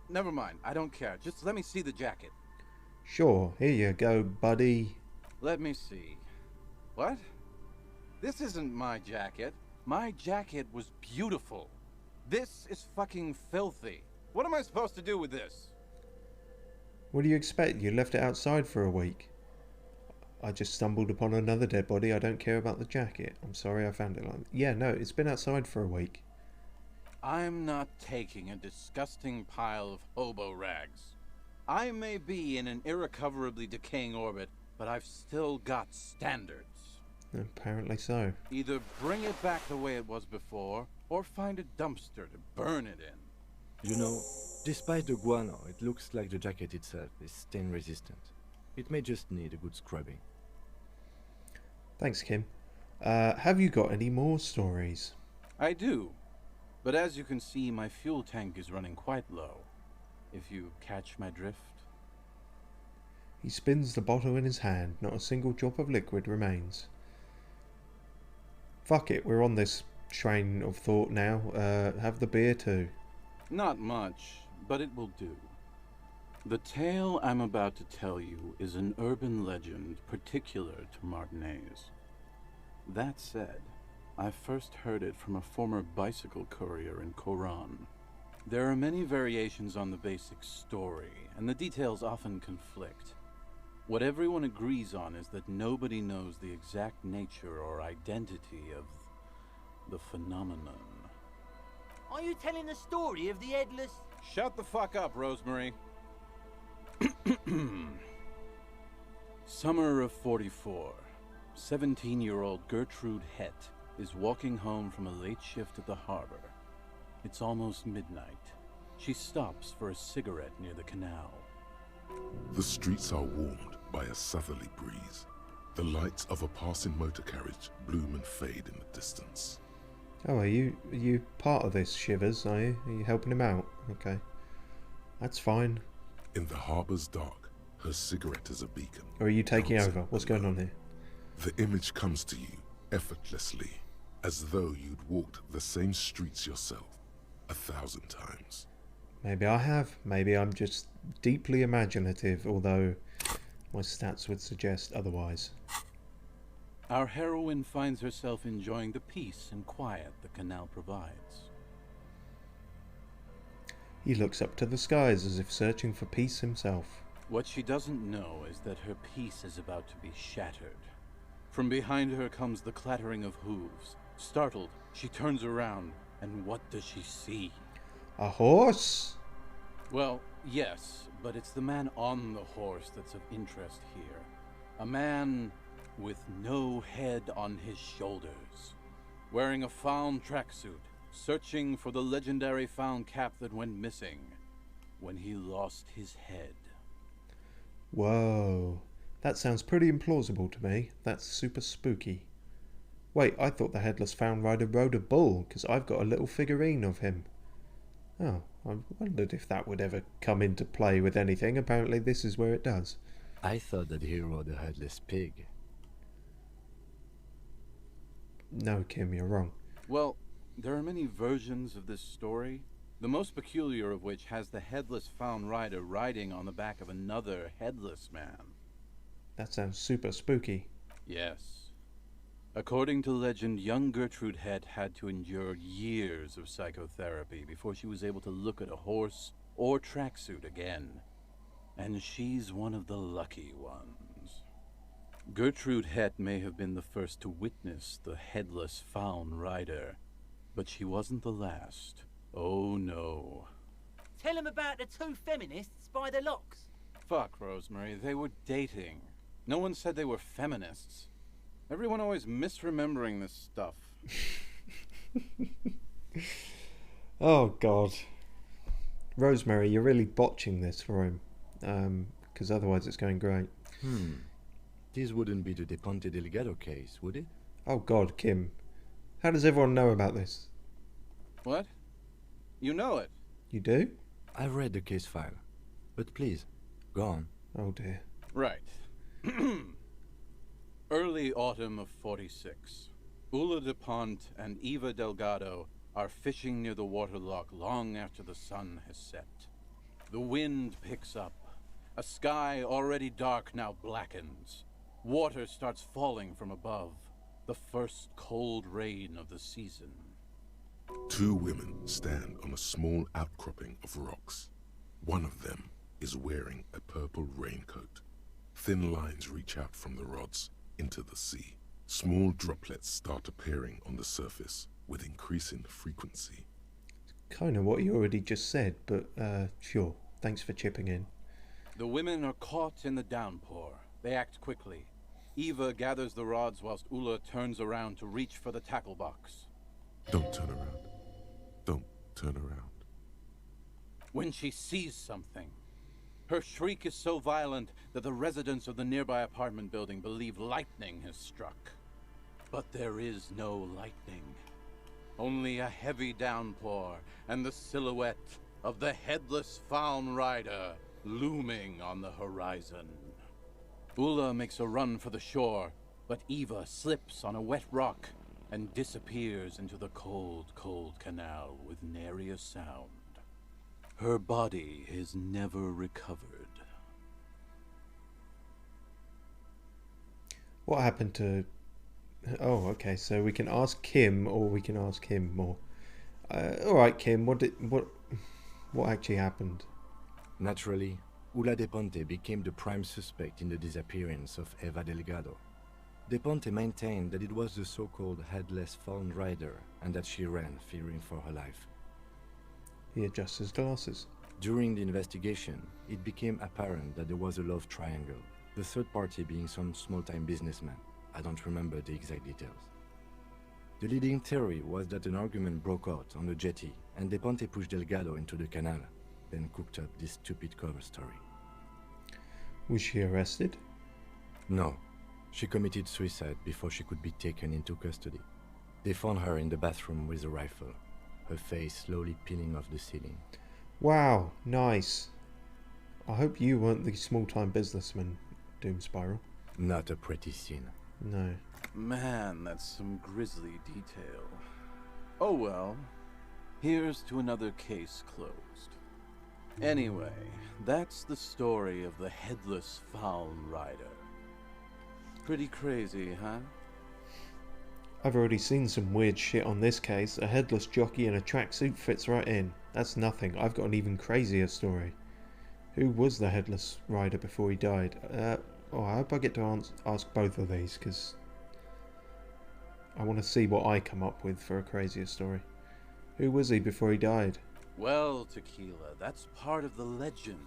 Never mind, I don't care. Just let me see the jacket. Sure, here you go, buddy. Let me see. What? This isn't my jacket. My jacket was beautiful. This is fucking filthy. What am I supposed to do with this? What do you expect? You left it outside for a week. I just stumbled upon another dead body. I don't care about the jacket. I'm sorry I found it like that. Yeah, no, it's been outside for a week. I'm not taking a disgusting pile of hobo rags. I may be in an irrecoverably decaying orbit, but I've still got standards. Apparently so. Either bring it back the way it was before, or find a dumpster to burn it in. You know, despite the guano, it looks like the jacket itself is stain resistant. It may just need a good scrubbing. Thanks, Kim. Have you got any more stories? I do. But as you can see, my fuel tank is running quite low. If you catch my drift. He spins the bottle in his hand. Not a single drop of liquid remains. Fuck it, we're on this train of thought now. Have the beer too. Not much, but it will do. The tale I'm about to tell you is an urban legend particular to Martinez. That said, I first heard it from a former bicycle courier in Koran. There are many variations on the basic story, and the details often conflict. What everyone agrees on is that nobody knows the exact nature or identity of the phenomenon. Are you telling the story of the headless... Shut the fuck up, Rosemary. Summer of 44. 17-year-old Gertrude Hett is walking home from a late shift at the harbor. It's almost midnight. She stops for a cigarette near the canal. The streets are warmed by a southerly breeze. The lights of a passing motor carriage bloom and fade in the distance. Oh, are you part of this, Shivers, are you? Are you helping him out? Okay. That's fine. In the harbor's dark, her cigarette is a beacon. Or are you taking dancing over? What's going on here? The image comes to you effortlessly, as though you'd walked the same streets yourself 1,000 times. Maybe I have. Maybe I'm just deeply imaginative, although my stats would suggest otherwise. Our heroine finds herself enjoying the peace and quiet the canal provides. He looks up to the skies as if searching for peace himself. What she doesn't know is that her peace is about to be shattered. From behind her comes the clattering of hooves. Startled, she turns around, and what does she see? A horse? Well, yes, but it's the man on the horse that's of interest here. A man with no head on his shoulders, wearing a found tracksuit, searching for the legendary found cap that went missing when he lost his head. Whoa. That sounds pretty implausible to me. That's super spooky. Wait, I thought the Headless Found Rider rode a bull, because I've got a little figurine of him. Oh, I wondered if that would ever come into play with anything. Apparently this is where it does. I thought that he rode a headless pig. No, Kim, you're wrong. Well, there are many versions of this story, the most peculiar of which has the Headless Found Rider riding on the back of another headless man. That sounds super spooky. Yes. According to legend, young Gertrude Het had to endure years of psychotherapy before she was able to look at a horse or tracksuit again. And she's one of the lucky ones. Gertrude Het may have been the first to witness the Headless Found Rider, but she wasn't the last. Oh no. Tell him about the two feminists by the locks. Fuck, Rosemary, they were dating. No one said they were feminists. Everyone always misremembering this stuff. Oh, God. Rosemary, you're really botching this for him. Because otherwise it's going great. This wouldn't be the De Ponte Delgado case, would it? Oh, God, Kim. How does everyone know about this? What? You know it? You do? I've read the case file. But please, go on. Oh, dear. Right. Early autumn of 46. Ula de Ponte and Eva Delgado are fishing near the waterlock long after the sun has set. The wind picks up. A sky already dark now blackens. Water starts falling from above. The first cold rain of the season. Two women stand on a small outcropping of rocks. One of them is wearing a purple raincoat. Thin lines reach out from the rods into the sea. Small droplets start appearing on the surface with increasing frequency. Kind of what you already just said, but sure. Thanks for chipping in. The women are caught in the downpour. They act quickly. Eva gathers the rods whilst Ula turns around to reach for the tackle box. Don't turn around. Don't turn around. When she sees something, her shriek is so violent that the residents of the nearby apartment building believe lightning has struck. But there is no lightning. Only a heavy downpour and the silhouette of the Headless Found Rider looming on the horizon. Ula makes a run for the shore, but Eva slips on a wet rock and disappears into the cold, cold canal with nary a sound. Her body is never recovered. What happened to... Oh, okay, so we can ask Kim or we can ask him more. Alright, Kim, what actually happened? Naturally, Ula de Ponte became the prime suspect in the disappearance of Eva Delgado. De Ponte maintained that it was the so-called Headless Found Rider and that she ran, fearing for her life. He adjusts his glasses. During the investigation, it became apparent that there was a love triangle, the third party being some small-time businessman. I don't remember the exact details. The leading theory was that an argument broke out on the jetty and De Ponte pushed Delgado into the canal, then cooked up this stupid cover story. Was she arrested? No. She committed suicide before she could be taken into custody. They found her in the bathroom with a rifle, her face slowly peeling off the ceiling. Wow, nice. I hope you weren't the small-time businessman, Doom Spiral. Not a pretty scene. No. Man, that's some grisly detail. Oh well. Here's to another case closed. Anyway, that's the story of the Headless Found Rider. Pretty crazy, huh? I've already seen some weird shit on this case. A headless jockey in a tracksuit fits right in. That's nothing. I've got an even crazier story. Who was the headless rider before he died? Oh, I hope I get to ask both of these, because I want to see what I come up with for a crazier story. Who was he before he died? Well, Tequila, that's part of the legend.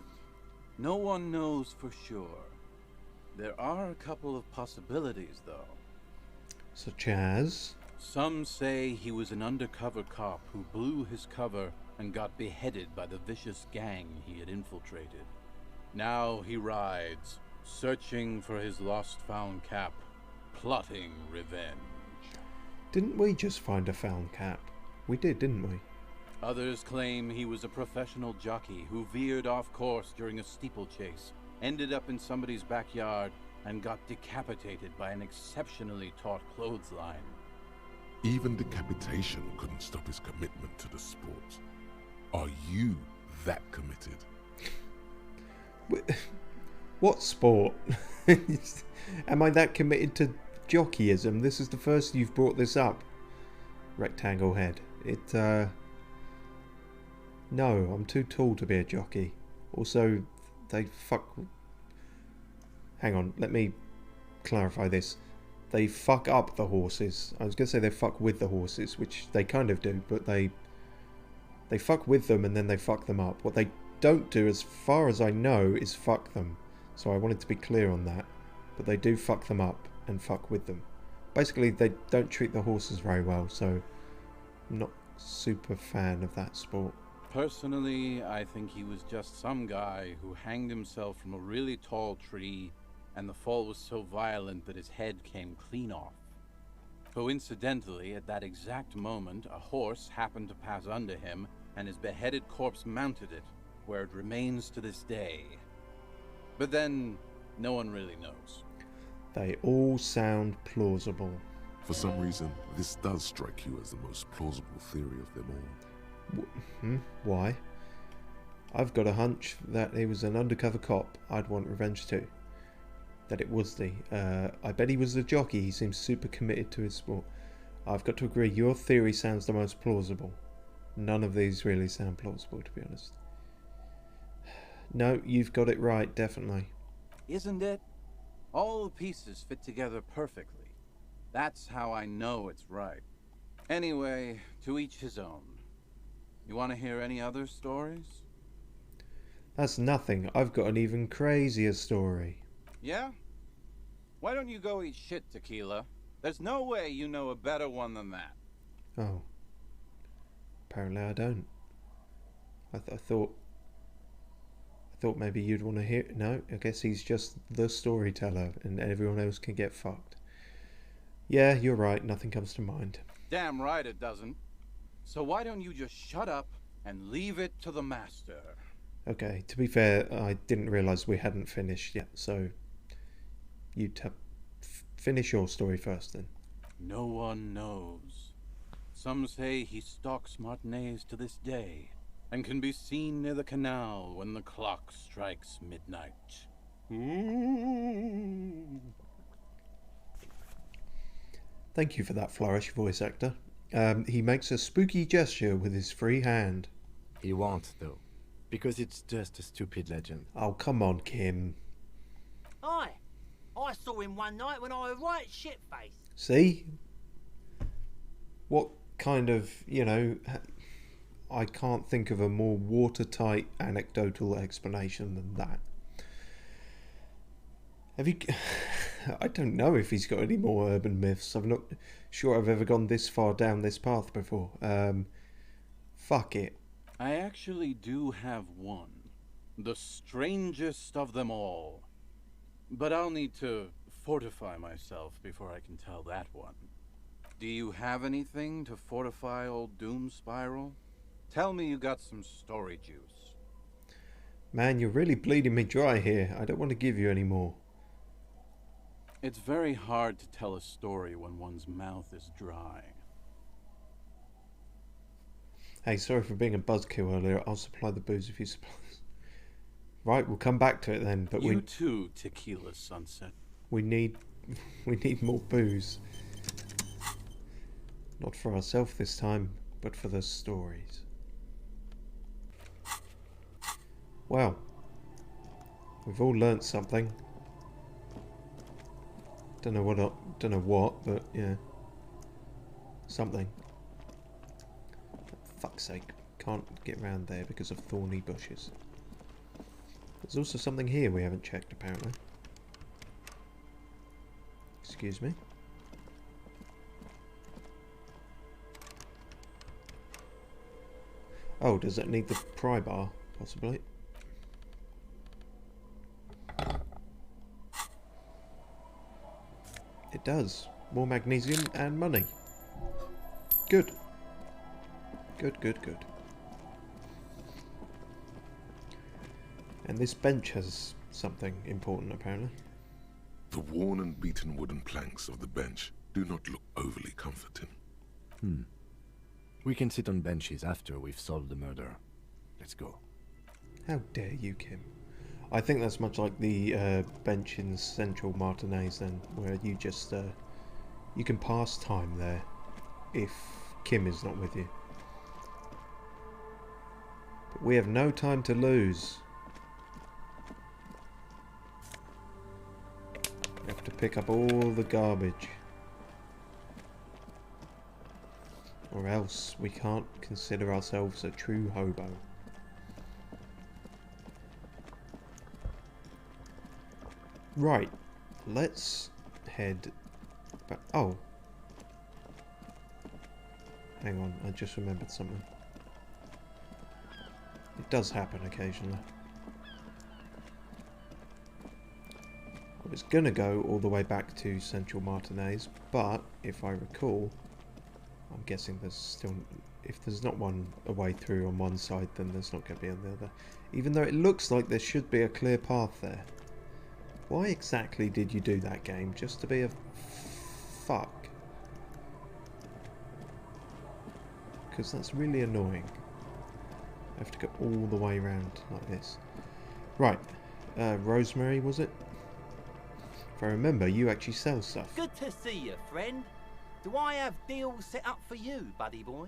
No one knows for sure. There are a couple of possibilities, though. Such as? Some say he was an undercover cop who blew his cover and got beheaded by the vicious gang he had infiltrated. Now he rides, searching for his lost-found cap, plotting revenge. Didn't we just find a found cap? We did, didn't we? Others claim he was a professional jockey who veered off course during a steeplechase, ended up in somebody's backyard, and got decapitated by an exceptionally taut clothesline. Even decapitation couldn't stop his commitment to the sport. Are you that committed? What sport? Am I that committed to jockeyism? This is the first you've brought this up. Rectangle head. No, I'm too tall to be a jockey. Also, they fuck... Hang on, let me clarify this. They fuck up the horses. I was going to say they fuck with the horses, which they kind of do, but they fuck with them and then they fuck them up. What they don't do, as far as I know, is fuck them. So I wanted to be clear on that. But they do fuck them up and fuck with them. Basically, they don't treat the horses very well, so I'm not super fan of that sport. Personally, I think he was just some guy who hanged himself from a really tall tree, and the fall was so violent that his head came clean off. Coincidentally, at that exact moment, a horse happened to pass under him, and his beheaded corpse mounted it, where it remains to this day. But then, no one really knows. They all sound plausible. For some reason, this does strike you as the most plausible theory of them all. Why? I've got a hunch that he was an undercover cop. I'd want revenge too. That it was I bet he was the jockey. He seems super committed to his sport. I've got to agree, your theory sounds the most plausible. None of these really sound plausible, to be honest. No, you've got it right, definitely. Isn't it? All the pieces fit together perfectly. That's how I know it's right. Anyway, to each his own. You want to hear any other stories? That's nothing. I've got an even crazier story. Yeah? Why don't you go eat shit, Tequila? There's no way you know a better one than that. Oh. Apparently I don't. I thought maybe you'd want to hear... No, I guess he's just the storyteller and everyone else can get fucked. Yeah, you're right. Nothing comes to mind. Damn right it doesn't. So why don't you just shut up and leave it to the master? Okay, to be fair, I didn't realise we hadn't finished yet, so you finish your story first then. No one knows. Some say he stalks Martinez to this day, and can be seen near the canal when the clock strikes midnight. Thank you for that flourish, voice actor. He makes a spooky gesture with his free hand. He won't, though, because it's just a stupid legend. Oh, come on, Kim. Aye. I saw him one night when I was right shit-faced. See? What kind of, I can't think of a more watertight anecdotal explanation than that. Have you... I don't know if he's got any more urban myths. I'm not sure I've ever gone this far down this path before. Fuck it. I actually do have one. The strangest of them all. But I'll need to fortify myself before I can tell that one. Do you have anything to fortify old Doom Spiral? Tell me you got some story juice. Man, you're really bleeding me dry here. I don't want to give you any more. It's very hard to tell a story when one's mouth is dry. Hey, sorry for being a buzzkill earlier. I'll supply the booze if you supply. Right, we'll come back to it then. But you too, Tequila Sunset. We need more booze. Not for ourselves this time, but for the stories. Well, we've all learnt something. Don't know what, but yeah, something. For fuck's sake, can't get round there because of thorny bushes. There's also something here we haven't checked, apparently. Excuse me. Oh, does it need the pry bar? Possibly. It does. More magnesium and money. Good. Good, good, good. And this bench has something important, apparently. The worn and beaten wooden planks of the bench do not look overly comforting. We can sit on benches after we've solved the murder. Let's go. How dare you, Kim? I think that's much like the bench in Central Martinez then, where you just, you can pass time there if Kim is not with you. But we have no time to lose. We have to pick up all the garbage. Or else we can't consider ourselves a true hobo. Right, let's head back. Oh. Hang on, I just remembered something. It does happen occasionally. I was gonna go all the way back to Central Martinez, but if I recall, I'm guessing there's still, if there's not one a way through on one side, then there's not going to be on the other. Even though it looks like there should be a clear path there. Why exactly did you do that, game? Just to be a fuck? Because that's really annoying. I have to go all the way around like this. Right. Rosemary, was it? If I remember, you actually sell stuff. Good to see you, friend. Do I have deals set up for you, buddy boy?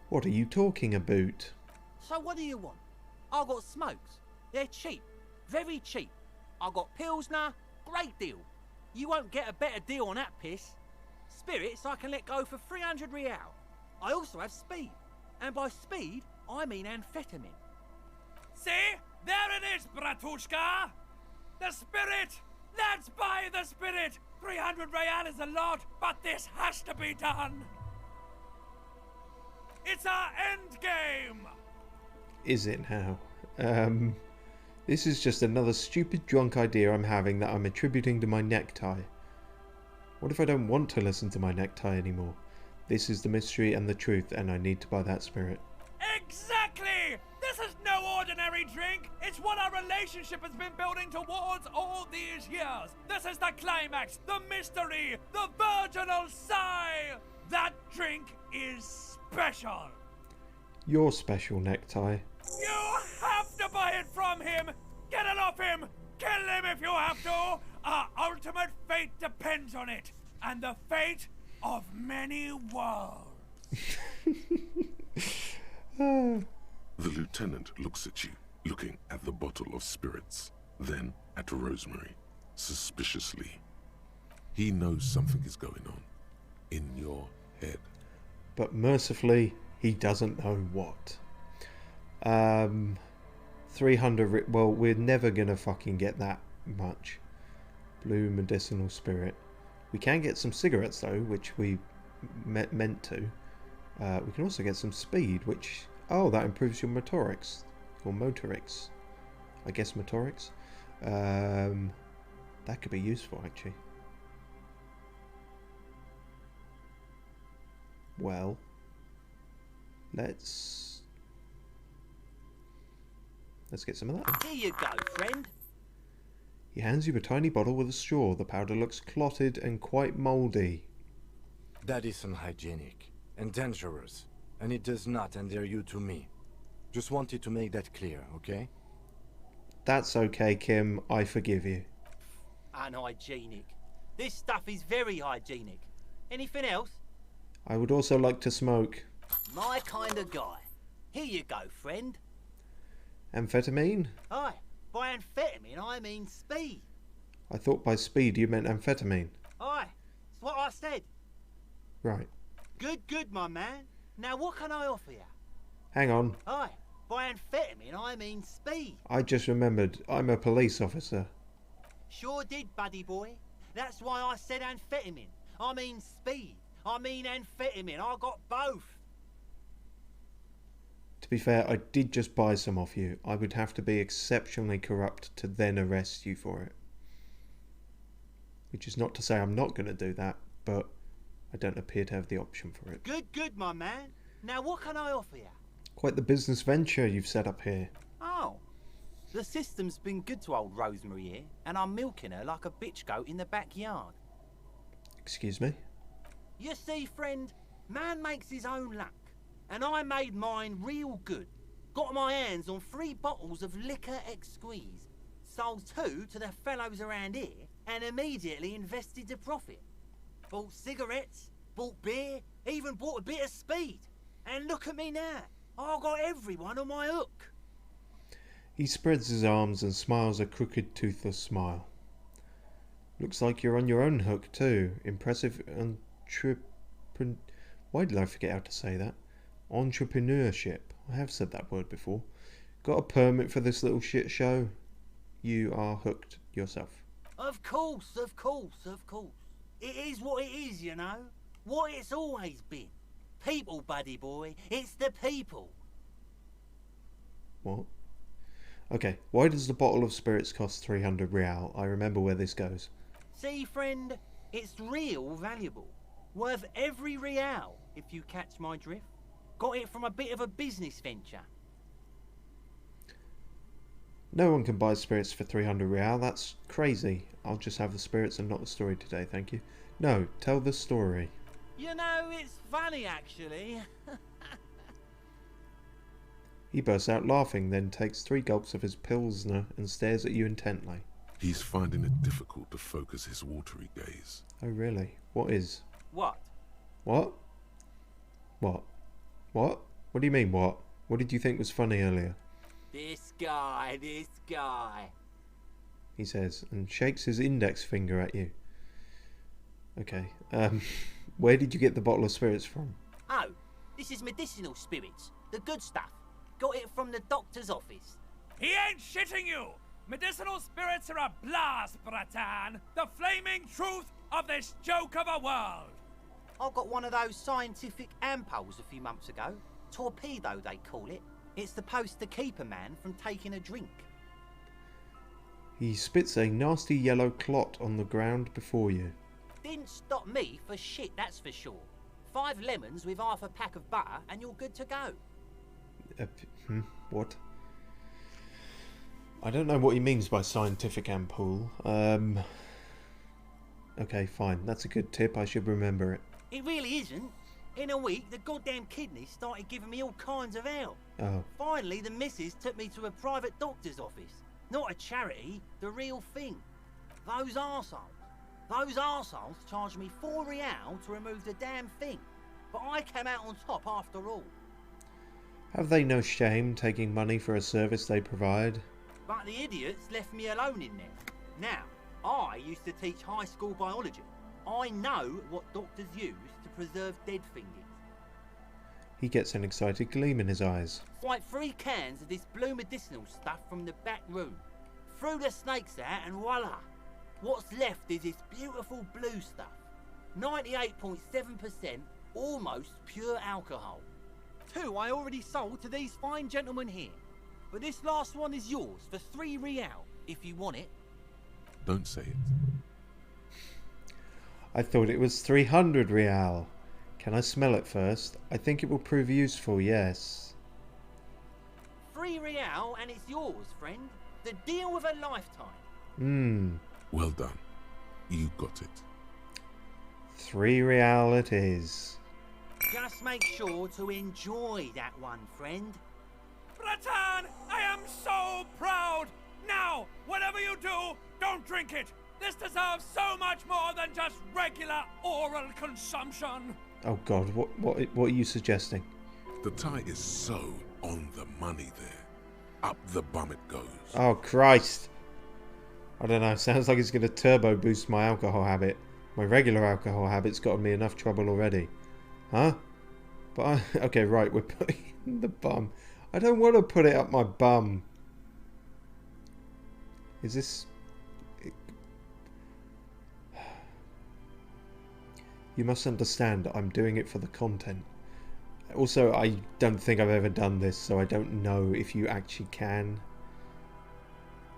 What are you talking about? So what do you want? I've got smokes. They're cheap. Very cheap. I've got Pilsner. Great deal. You won't get a better deal on that piss. Spirits I can let go for 300 real. I also have speed. And by speed, I mean amphetamine. See? There it is, Bratushka! The spirit! Let's buy the spirit! 300 real is a lot, but this has to be done! It's our end game! Is it now? This is just another stupid drunk idea I'm having that I'm attributing to my necktie. What if I don't want to listen to my necktie anymore? This is the mystery and the truth, and I need to buy that spirit. Exactly! This is no ordinary drink! It's what our relationship has been building towards all these years! This is the climax, the mystery, the virginal sigh! That drink is special! Your special necktie. You have to buy it from him! Get it off him! Kill him if you have to! Our ultimate fate depends on it! And the fate of many worlds! The lieutenant looks at you, looking at the bottle of spirits, then at Rosemary, suspiciously. He knows something is going on in your head. But mercifully, he doesn't know what. 300, well, we're never gonna fucking get that much. Blue medicinal spirit. We can get some cigarettes though, which we meant to. We can also get some speed, which, oh, that improves your motorics. Or motorics. I guess motorics. That could be useful actually. Well, let's get some of that. Here you go, friend. He hands you a tiny bottle with a straw. The powder looks clotted and quite mouldy. That is unhygienic and dangerous, and it does not endear you to me. Just wanted to make that clear, okay? That's okay, Kim. I forgive you. Unhygienic. This stuff is very hygienic. Anything else? I would also like to smoke. My kind of guy. Here you go, friend. Amphetamine? Aye, by amphetamine I mean speed. I thought by speed you meant amphetamine. Aye, it's what I said. Right. Good, my man. Now what can I offer you? Hang on. Aye, by amphetamine I mean speed. I just remembered I'm a police officer. Sure did, buddy boy. That's why I said amphetamine. I mean speed. I mean amphetamine. I got both. To be fair, I did just buy some off you. I would have to be exceptionally corrupt to then arrest you for it. Which is not to say I'm not going to do that, but I don't appear to have the option for it. Good, my man. Now what can I offer you? Quite the business venture you've set up here. Oh. The system's been good to old Rosemary here, and I'm milking her like a bitch goat in the backyard. Excuse me? You see, friend, man makes his own luck, and I made mine real good. Got my hands on 3 bottles of liquor ex-squeeze, sold 2 to the fellows around here, and immediately invested the profit. Bought cigarettes, bought beer, even bought a bit of speed. And look at me now, I've got everyone on my hook. He spreads his arms and smiles a crooked, toothless smile. Looks like you're on your own hook too. Impressive Why did I forget how to say that? Entrepreneurship. I have said that word before. Got a permit for this little shit show? You are hooked yourself. Of course. It is what it is, you know. What it's always been. People, buddy boy. It's the people. What? Okay, why does the bottle of spirits cost 300 real? I remember where this goes. See, friend, it's real valuable. Worth every real, if you catch my drift. Got it from a bit of a business venture. No one can buy spirits for 300 real. That's crazy. I'll just have the spirits and not the story today, thank you. No, tell the story. You know, it's funny, actually. He bursts out laughing, then takes 3 gulps of his pilsner and stares at you intently. He's finding it difficult to focus his watery gaze. Oh really? What is? What? What? What? What? What do you mean, what? What did you think was funny earlier? This guy. He says, and shakes his index finger at you. Okay, where did you get the bottle of spirits from? Oh, this is medicinal spirits. The good stuff. Got it from the doctor's office. He ain't shitting you! Medicinal spirits are a blast, Bratan! The flaming truth of this joke of a world! I got one of those scientific ampoules a few months ago. Torpedo, they call it. It's supposed to keep a man from taking a drink. He spits a nasty yellow clot on the ground before you. Didn't stop me for shit, that's for sure. 5 lemons with half a pack of butter and you're good to go. What? I don't know what he means by scientific ampoule. Okay, fine. That's a good tip. I should remember it. It really isn't. In a week, the goddamn kidneys started giving me all kinds of hell. Oh. Finally, the missus took me to a private doctor's office. Not a charity, the real thing. Those arseholes charged me 4 real to remove the damn thing. But I came out on top after all. Have they no shame taking money for a service they provide? But the idiots left me alone in there. Now, I used to teach high school biology. I know what doctors use to preserve dead things. He gets an excited gleam in his eyes. Swipe 3 cans of this blue medicinal stuff from the back room. Threw the snakes out and voila! What's left is this beautiful blue stuff. 98.7% almost pure alcohol. 2 I already sold to these fine gentlemen here. But this last one is yours for 3 real, if you want it. Don't say it. I thought it was 300 real. Can I smell it first? I think it will prove useful, yes. 3 real and it's yours, friend. The deal of a lifetime. Well done. You got it. 3 real it is. Just make sure to enjoy that one, friend. Bratan, I am so proud! Now, whatever you do, don't drink it! This deserves so much more than just regular oral consumption! Oh god, what are you suggesting? The tie is so on the money there. Up the bum it goes. Oh, Christ. I don't know. Sounds like it's going to turbo boost my alcohol habit. My regular alcohol habit's gotten me enough trouble already. Huh? But okay, right. We're putting it in the bum. I don't want to put it up my bum. Is this... You must understand, I'm doing it for the content. Also, I don't think I've ever done this, so I don't know if you actually can.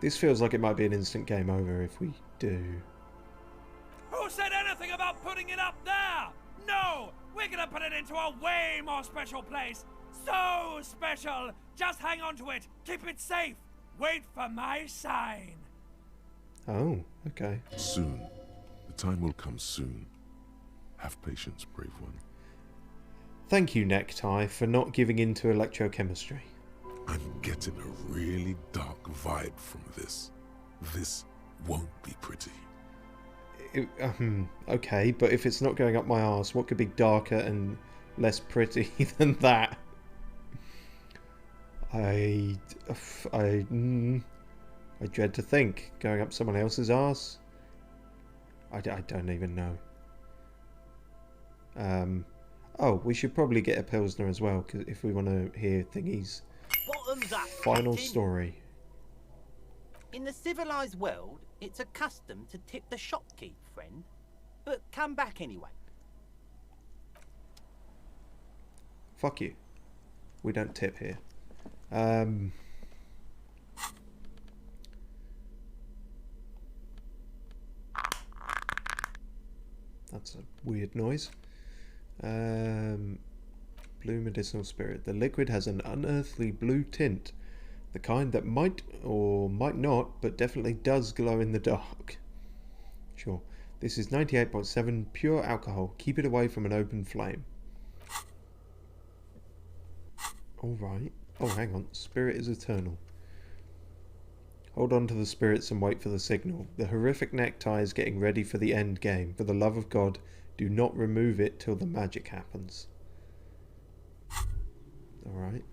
This feels like it might be an instant game over if we do. Who said anything about putting it up there? No! We're gonna put it into a way more special place. So special! Just hang on to it. Keep it safe. Wait for my sign. Oh, okay. Soon. The time will come soon. Have patience, brave one. Thank you, Necktie, for not giving in to electrochemistry. I'm getting a really dark vibe from this. This won't be pretty. Okay, but if it's not going up my arse, what could be darker and less pretty than that? I dread to think. Going up someone else's arse? I don't even know. Oh, we should probably get a Pilsner as well, cause if we want to hear Thingy's Bottoms up, final Captain. story. In the civilized world, it's a custom to tip the shopkeep, friend. But come back anyway. Fuck you. We don't tip here. That's a weird noise. Blue medicinal spirit. The liquid has an unearthly blue tint. The kind that might or might not, but definitely does glow in the dark. Sure. This is 98.7 pure alcohol. Keep it away from an open flame. Alright. Oh, hang on. Spirit is eternal. Hold on to the spirits and wait for the signal. The horrific necktie is getting ready for the end game. For the love of God, do not remove it till the magic happens. Alright.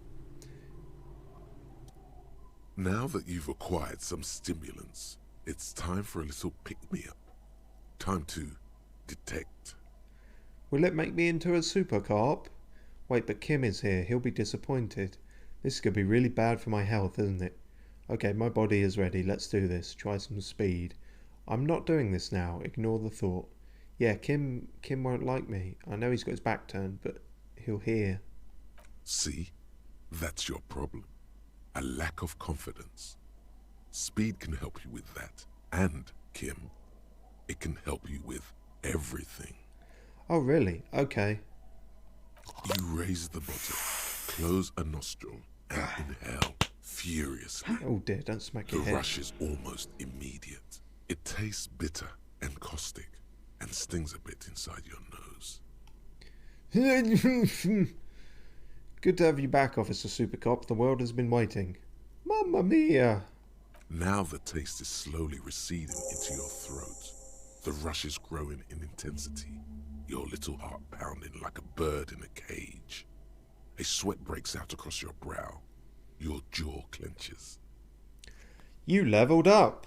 Now that you've acquired some stimulants, it's time for a little pick-me-up. Time to detect. Will it make me into a super carp? Wait, but Kim is here. He'll be disappointed. This could be really bad for my health, isn't it? Okay, my body is ready. Let's do this. Try some speed. I'm not doing this now. Ignore the thought. Yeah, Kim won't like me. I know he's got his back turned, but he'll hear. See? That's your problem. A lack of confidence. Speed can help you with that. And, Kim, it can help you with everything. Oh, really? Okay. You raise the bottle, close a nostril, and inhale furiously. Oh dear, don't smack The your head. rush is almost immediate. It tastes bitter and caustic and stings a bit inside your nose. Good to have you back, Officer Supercop. The world has been waiting. Mamma mia! Now the taste is slowly receding into your throat. The rush is growing in intensity, your little heart pounding like a bird in a cage. A sweat breaks out across your brow. Your jaw clenches. You leveled up!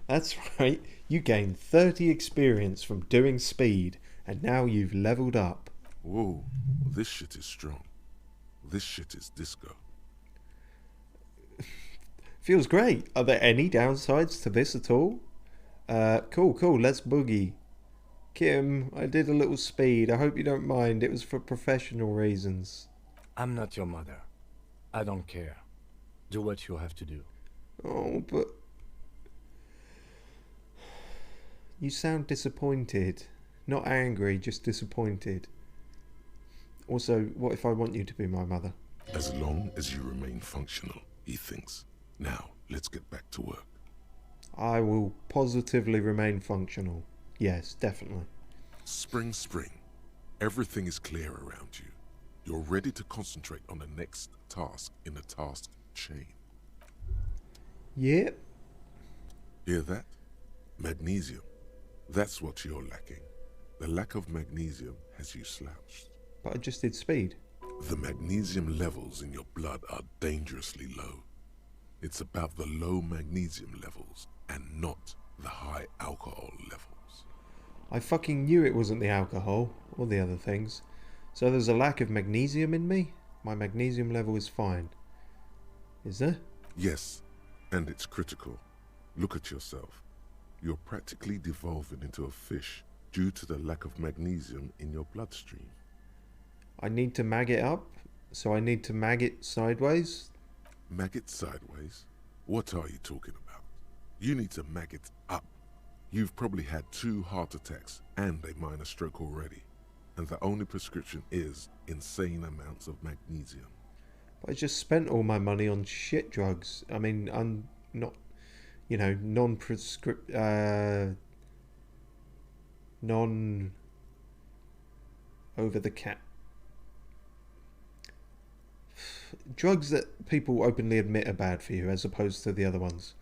That's right. You gained 30 experience from doing speed, and now you've leveled up. Whoa, this shit is strong. This shit is disco. Feels great. Are there any downsides to this at all? Cool. Let's boogie. Kim, I did a little speed. I hope you don't mind. It was for professional reasons. I'm not your mother. I don't care. Do what you have to do. Oh, but... You sound disappointed. Not angry, just disappointed. Also, what if I want you to be my mother? As long as you remain functional, he thinks. Now, let's get back to work. I will positively remain functional. Yes, definitely. Spring. Everything is clear around you. You're ready to concentrate on the next task in the task chain. Yep. Hear that? Magnesium. That's what you're lacking. The lack of magnesium has you slouched. But I just did speed. The magnesium levels in your blood are dangerously low. It's about the low magnesium levels and not the high alcohol levels. I fucking knew it wasn't the alcohol or the other things. So there's a lack of magnesium in me? My magnesium level is fine. Is there? Yes, and it's critical. Look at yourself. You're practically devolving into a fish due to the lack of magnesium in your bloodstream. I need to mag it up? So I need to mag it sideways? Mag it sideways? What are you talking about? You need to mag it up. You've probably had 2 heart attacks and a minor stroke already, and the only prescription is insane amounts of magnesium. But I just spent all my money on shit drugs. I mean, I'm not, you know, non-prescript, non-over-the-cap drugs that people openly admit are bad for you, as opposed to the other ones.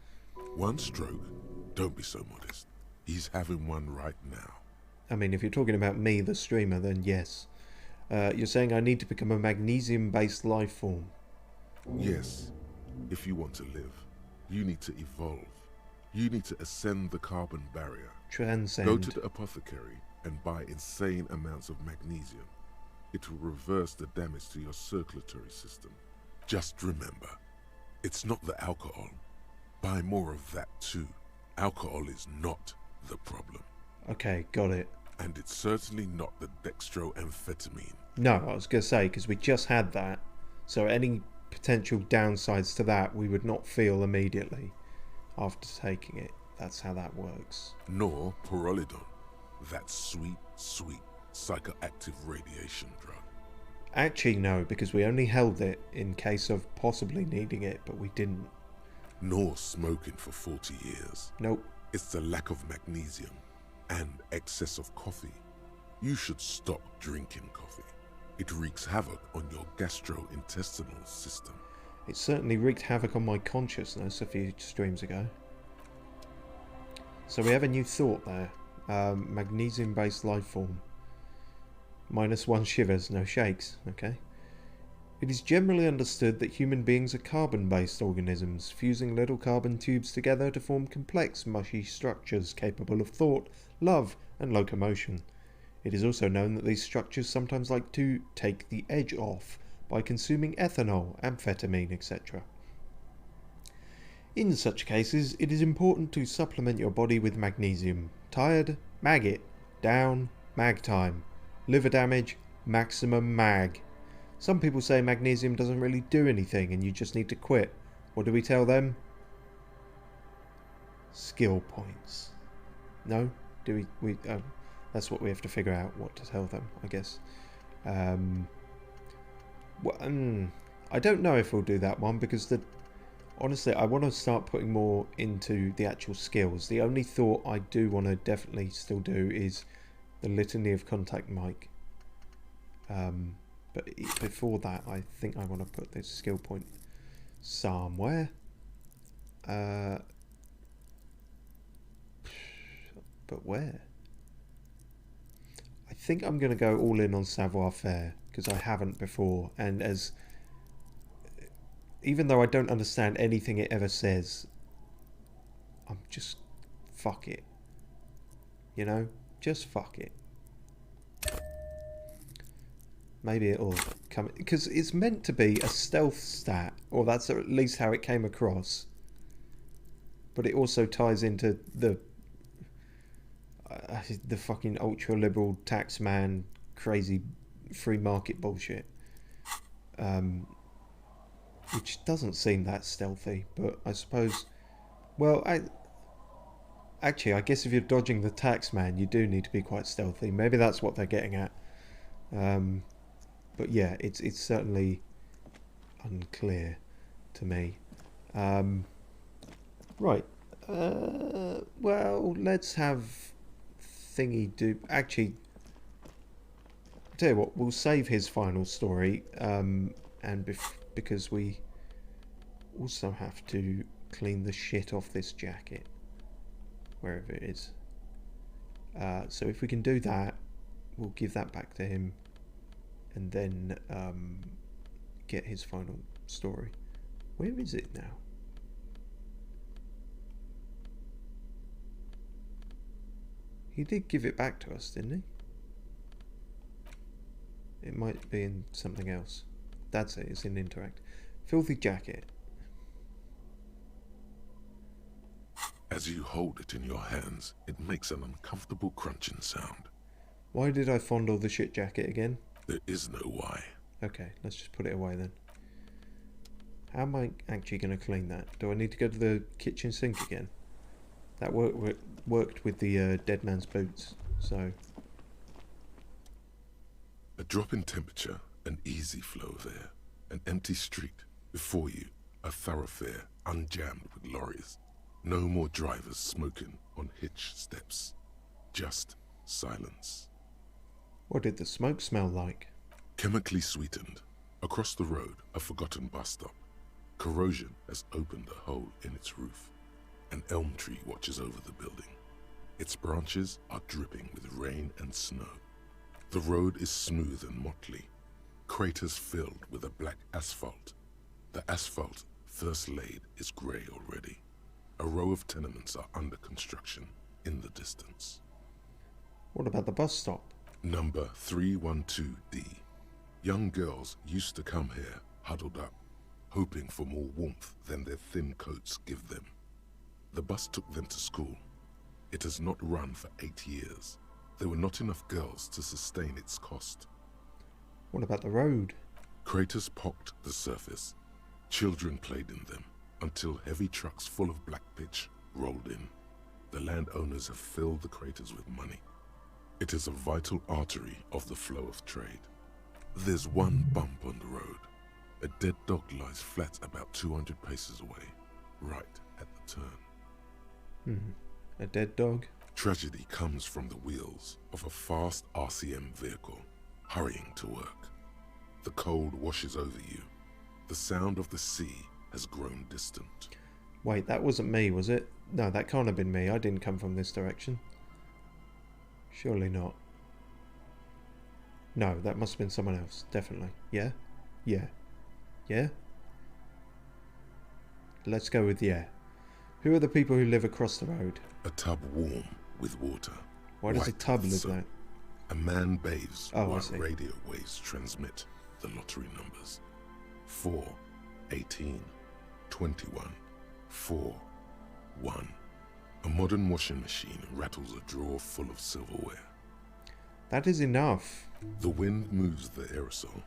1 stroke? Don't be so modest. He's having one right now. I mean, if you're talking about me, the streamer, then yes. You're saying I need to become a magnesium-based life form. Yes. If you want to live, you need to evolve. You need to ascend the carbon barrier. Transcend. Go to the apothecary and buy insane amounts of magnesium. It will reverse the damage to your circulatory system. Just remember, it's not the alcohol. Buy more of that too. Alcohol is not the problem. Okay, got it. And it's certainly not the dextroamphetamine. No, I was going to say, because we just had that. So any potential downsides to that, we would not feel immediately after taking it. That's how that works. Nor pyrrolidone. That sweet, sweet psychoactive radiation drug. Actually, no, because we only held it in case of possibly needing it, but we didn't. Nor smoking for 40 years. Nope. It's the lack of magnesium and excess of coffee. You should stop drinking coffee. It wreaks havoc on your gastrointestinal system. It certainly wreaked havoc on my consciousness a few streams ago. So we have a new thought there. Magnesium-based life form. -1 shivers, no shakes, okay? It is generally understood that human beings are carbon-based organisms, fusing little carbon tubes together to form complex, mushy structures capable of thought, love, and locomotion. It is also known that these structures sometimes like to take the edge off by consuming ethanol, amphetamine, etc. In such cases, it is important to supplement your body with magnesium. Tired? Mag it. Down? Mag time. Liver damage? Maximum mag. Some people say magnesium doesn't really do anything and you just need to quit. What do we tell them? Skill points. No? Do we that's what we have to figure out, what to tell them, I guess. I don't know if we'll do that one because honestly, I want to start putting more into the actual skills. The only thought I do want to definitely still do is the litany of contact mic. But before that, I think I want to put this skill point somewhere. But where? I think I'm going to go all in on savoir-faire because I haven't before, and even though I don't understand anything it ever says, I'm just fuck it. You know? Just fuck it. Maybe it'll come, because it's meant to be a stealth stat, or that's at least how it came across. But it also ties into the fucking ultra-liberal tax man, crazy free market bullshit. Which doesn't seem that stealthy, but I suppose, well, actually, I guess if you're dodging the tax man, you do need to be quite stealthy. Maybe that's what they're getting at. But yeah, it's certainly unclear to me. Right. Well, let's have Thingy do. Actually, I'll tell you what, we'll save his final story, and because we also have to clean the shit off this jacket, wherever it is. So if we can do that, we'll give that back to him, and then get his final story. Where is it now? He did give it back to us, didn't he? It might be in something else. That's it, it's in Interact. Filthy jacket. As you hold it in your hands, it makes an uncomfortable crunching sound. Why did I fondle the shit jacket again? There is no why. Okay, let's just put it away then. How am I actually going to clean that? Do I need to go to the kitchen sink again? That worked with the dead man's boots, so... A drop in temperature, an easy flow of air, an empty street. Before you, a thoroughfare unjammed with lorries. No more drivers smoking on hitch steps. Just silence. What did the smoke smell like? Chemically sweetened. Across the road, a forgotten bus stop. Corrosion has opened a hole in its roof. An elm tree watches over the building. Its branches are dripping with rain and snow. The road is smooth and motley. Craters filled with a black asphalt. The asphalt, first laid, is grey already. A row of tenements are under construction in the distance. What about the bus stop? Number 312D. Young girls used to come here, huddled up, hoping for more warmth than their thin coats give them. The bus took them to school. It has not run for 8 years. There were not enough girls to sustain its cost. What about the road? Craters pocked the surface. Children played in them until heavy trucks full of black pitch rolled in. The landowners have filled the craters with money. It is a vital artery of the flow of trade. There's one bump on the road. A dead dog lies flat about 200 paces away, right at the turn. A dead dog? Tragedy comes from the wheels of a fast RCM vehicle, hurrying to work. The cold washes over you. The sound of the sea has grown distant. Wait, that wasn't me, was it? No, that can't have been me. I didn't come from this direction. Surely not. No, that must have been someone else. Definitely. Yeah? Yeah. Yeah? Let's go with yeah. Who are the people who live across the road? A tub warm with water. Why does a white tub with live soap. there? A man bathes Oh, I while see. radio waves transmit the lottery numbers. 4, 18, 21, 4, 1. A modern washing machine rattles a drawer full of silverware. That is enough. The wind moves the aerosol.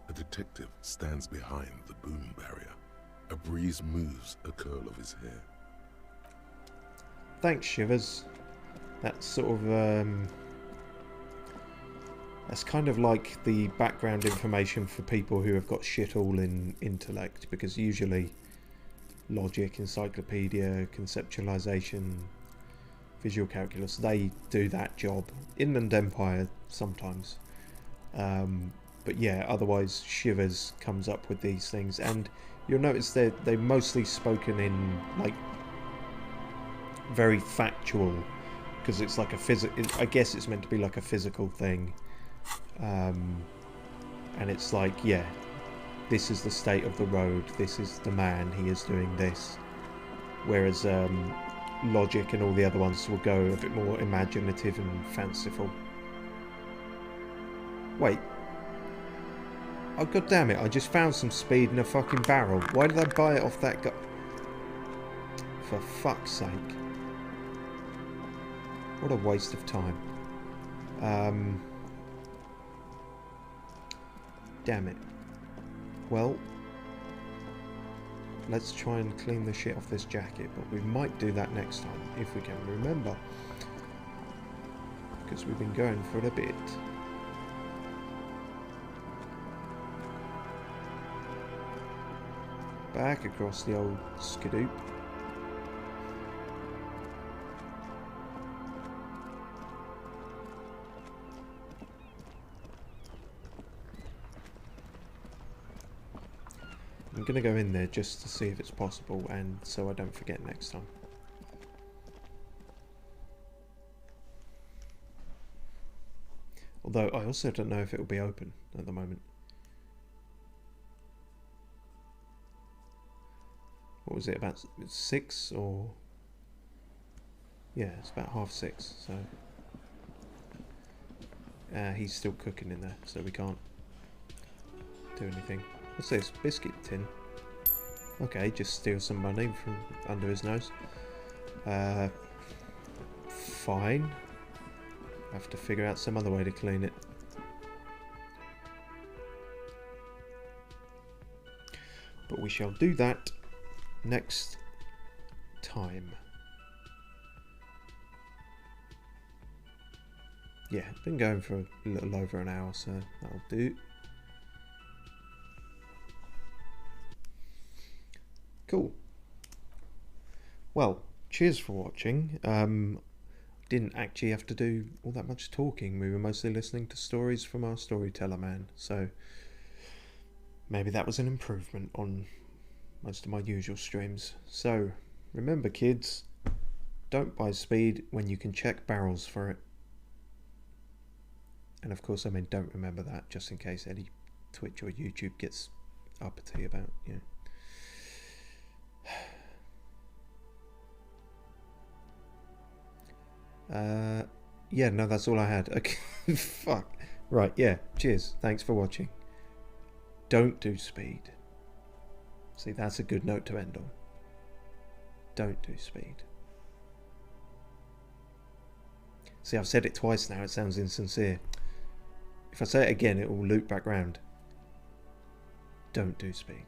A detective stands behind the boom barrier. A breeze moves a curl of his hair. Thanks, Shivers. That's sort of, that's kind of like the background information for people who have got shit all in intellect, because usually logic, encyclopedia, conceptualization, visual calculus, they do that job. Inland Empire sometimes. But yeah, otherwise Shivers comes up with these things, and you'll notice they're mostly spoken in like very factual, because it's like I guess it's meant to be like a physical thing, and it's like, yeah, this is the state of the road, this is the man, he is doing this, whereas logic and all the other ones will go a bit more imaginative and fanciful. Wait, oh god damn it, I just found some speed in a fucking barrel. Why did I buy it off that guy? For fuck's sake. What a waste of time. Damn it. Well, let's try and clean the shit off this jacket, but we might do that next time, if we can remember. Because we've been going for it a bit. Back across the old skidoop. I'm going to go in there just to see if it's possible, and so I don't forget next time. Although I also don't know if it will be open at the moment. What was it, about 6 or... Yeah, it's about 6:30, so... he's still cooking in there, so we can't do anything. What's this? Biscuit tin. Okay, just steal some money from under his nose. Fine. Have to figure out some other way to clean it. But we shall do that next time. Yeah, been going for a little over an hour, so that'll do. Cool. Well, cheers for watching. Didn't actually have to do all that much talking. We were mostly listening to stories from our storyteller man, so maybe that was an improvement on most of my usual streams. So remember, kids, don't buy speed when you can check barrels for it. And of course, I mean, don't remember that, just in case any Twitch or YouTube gets uppity about, you know. Yeah, no, that's all I had. Okay. Fuck. Right, yeah, cheers. Thanks for watching. Don't do speed. See, that's a good note to end on. Don't do speed. See, I've said it twice now, it sounds insincere. If I say it again, it will loop back round. Don't do speed.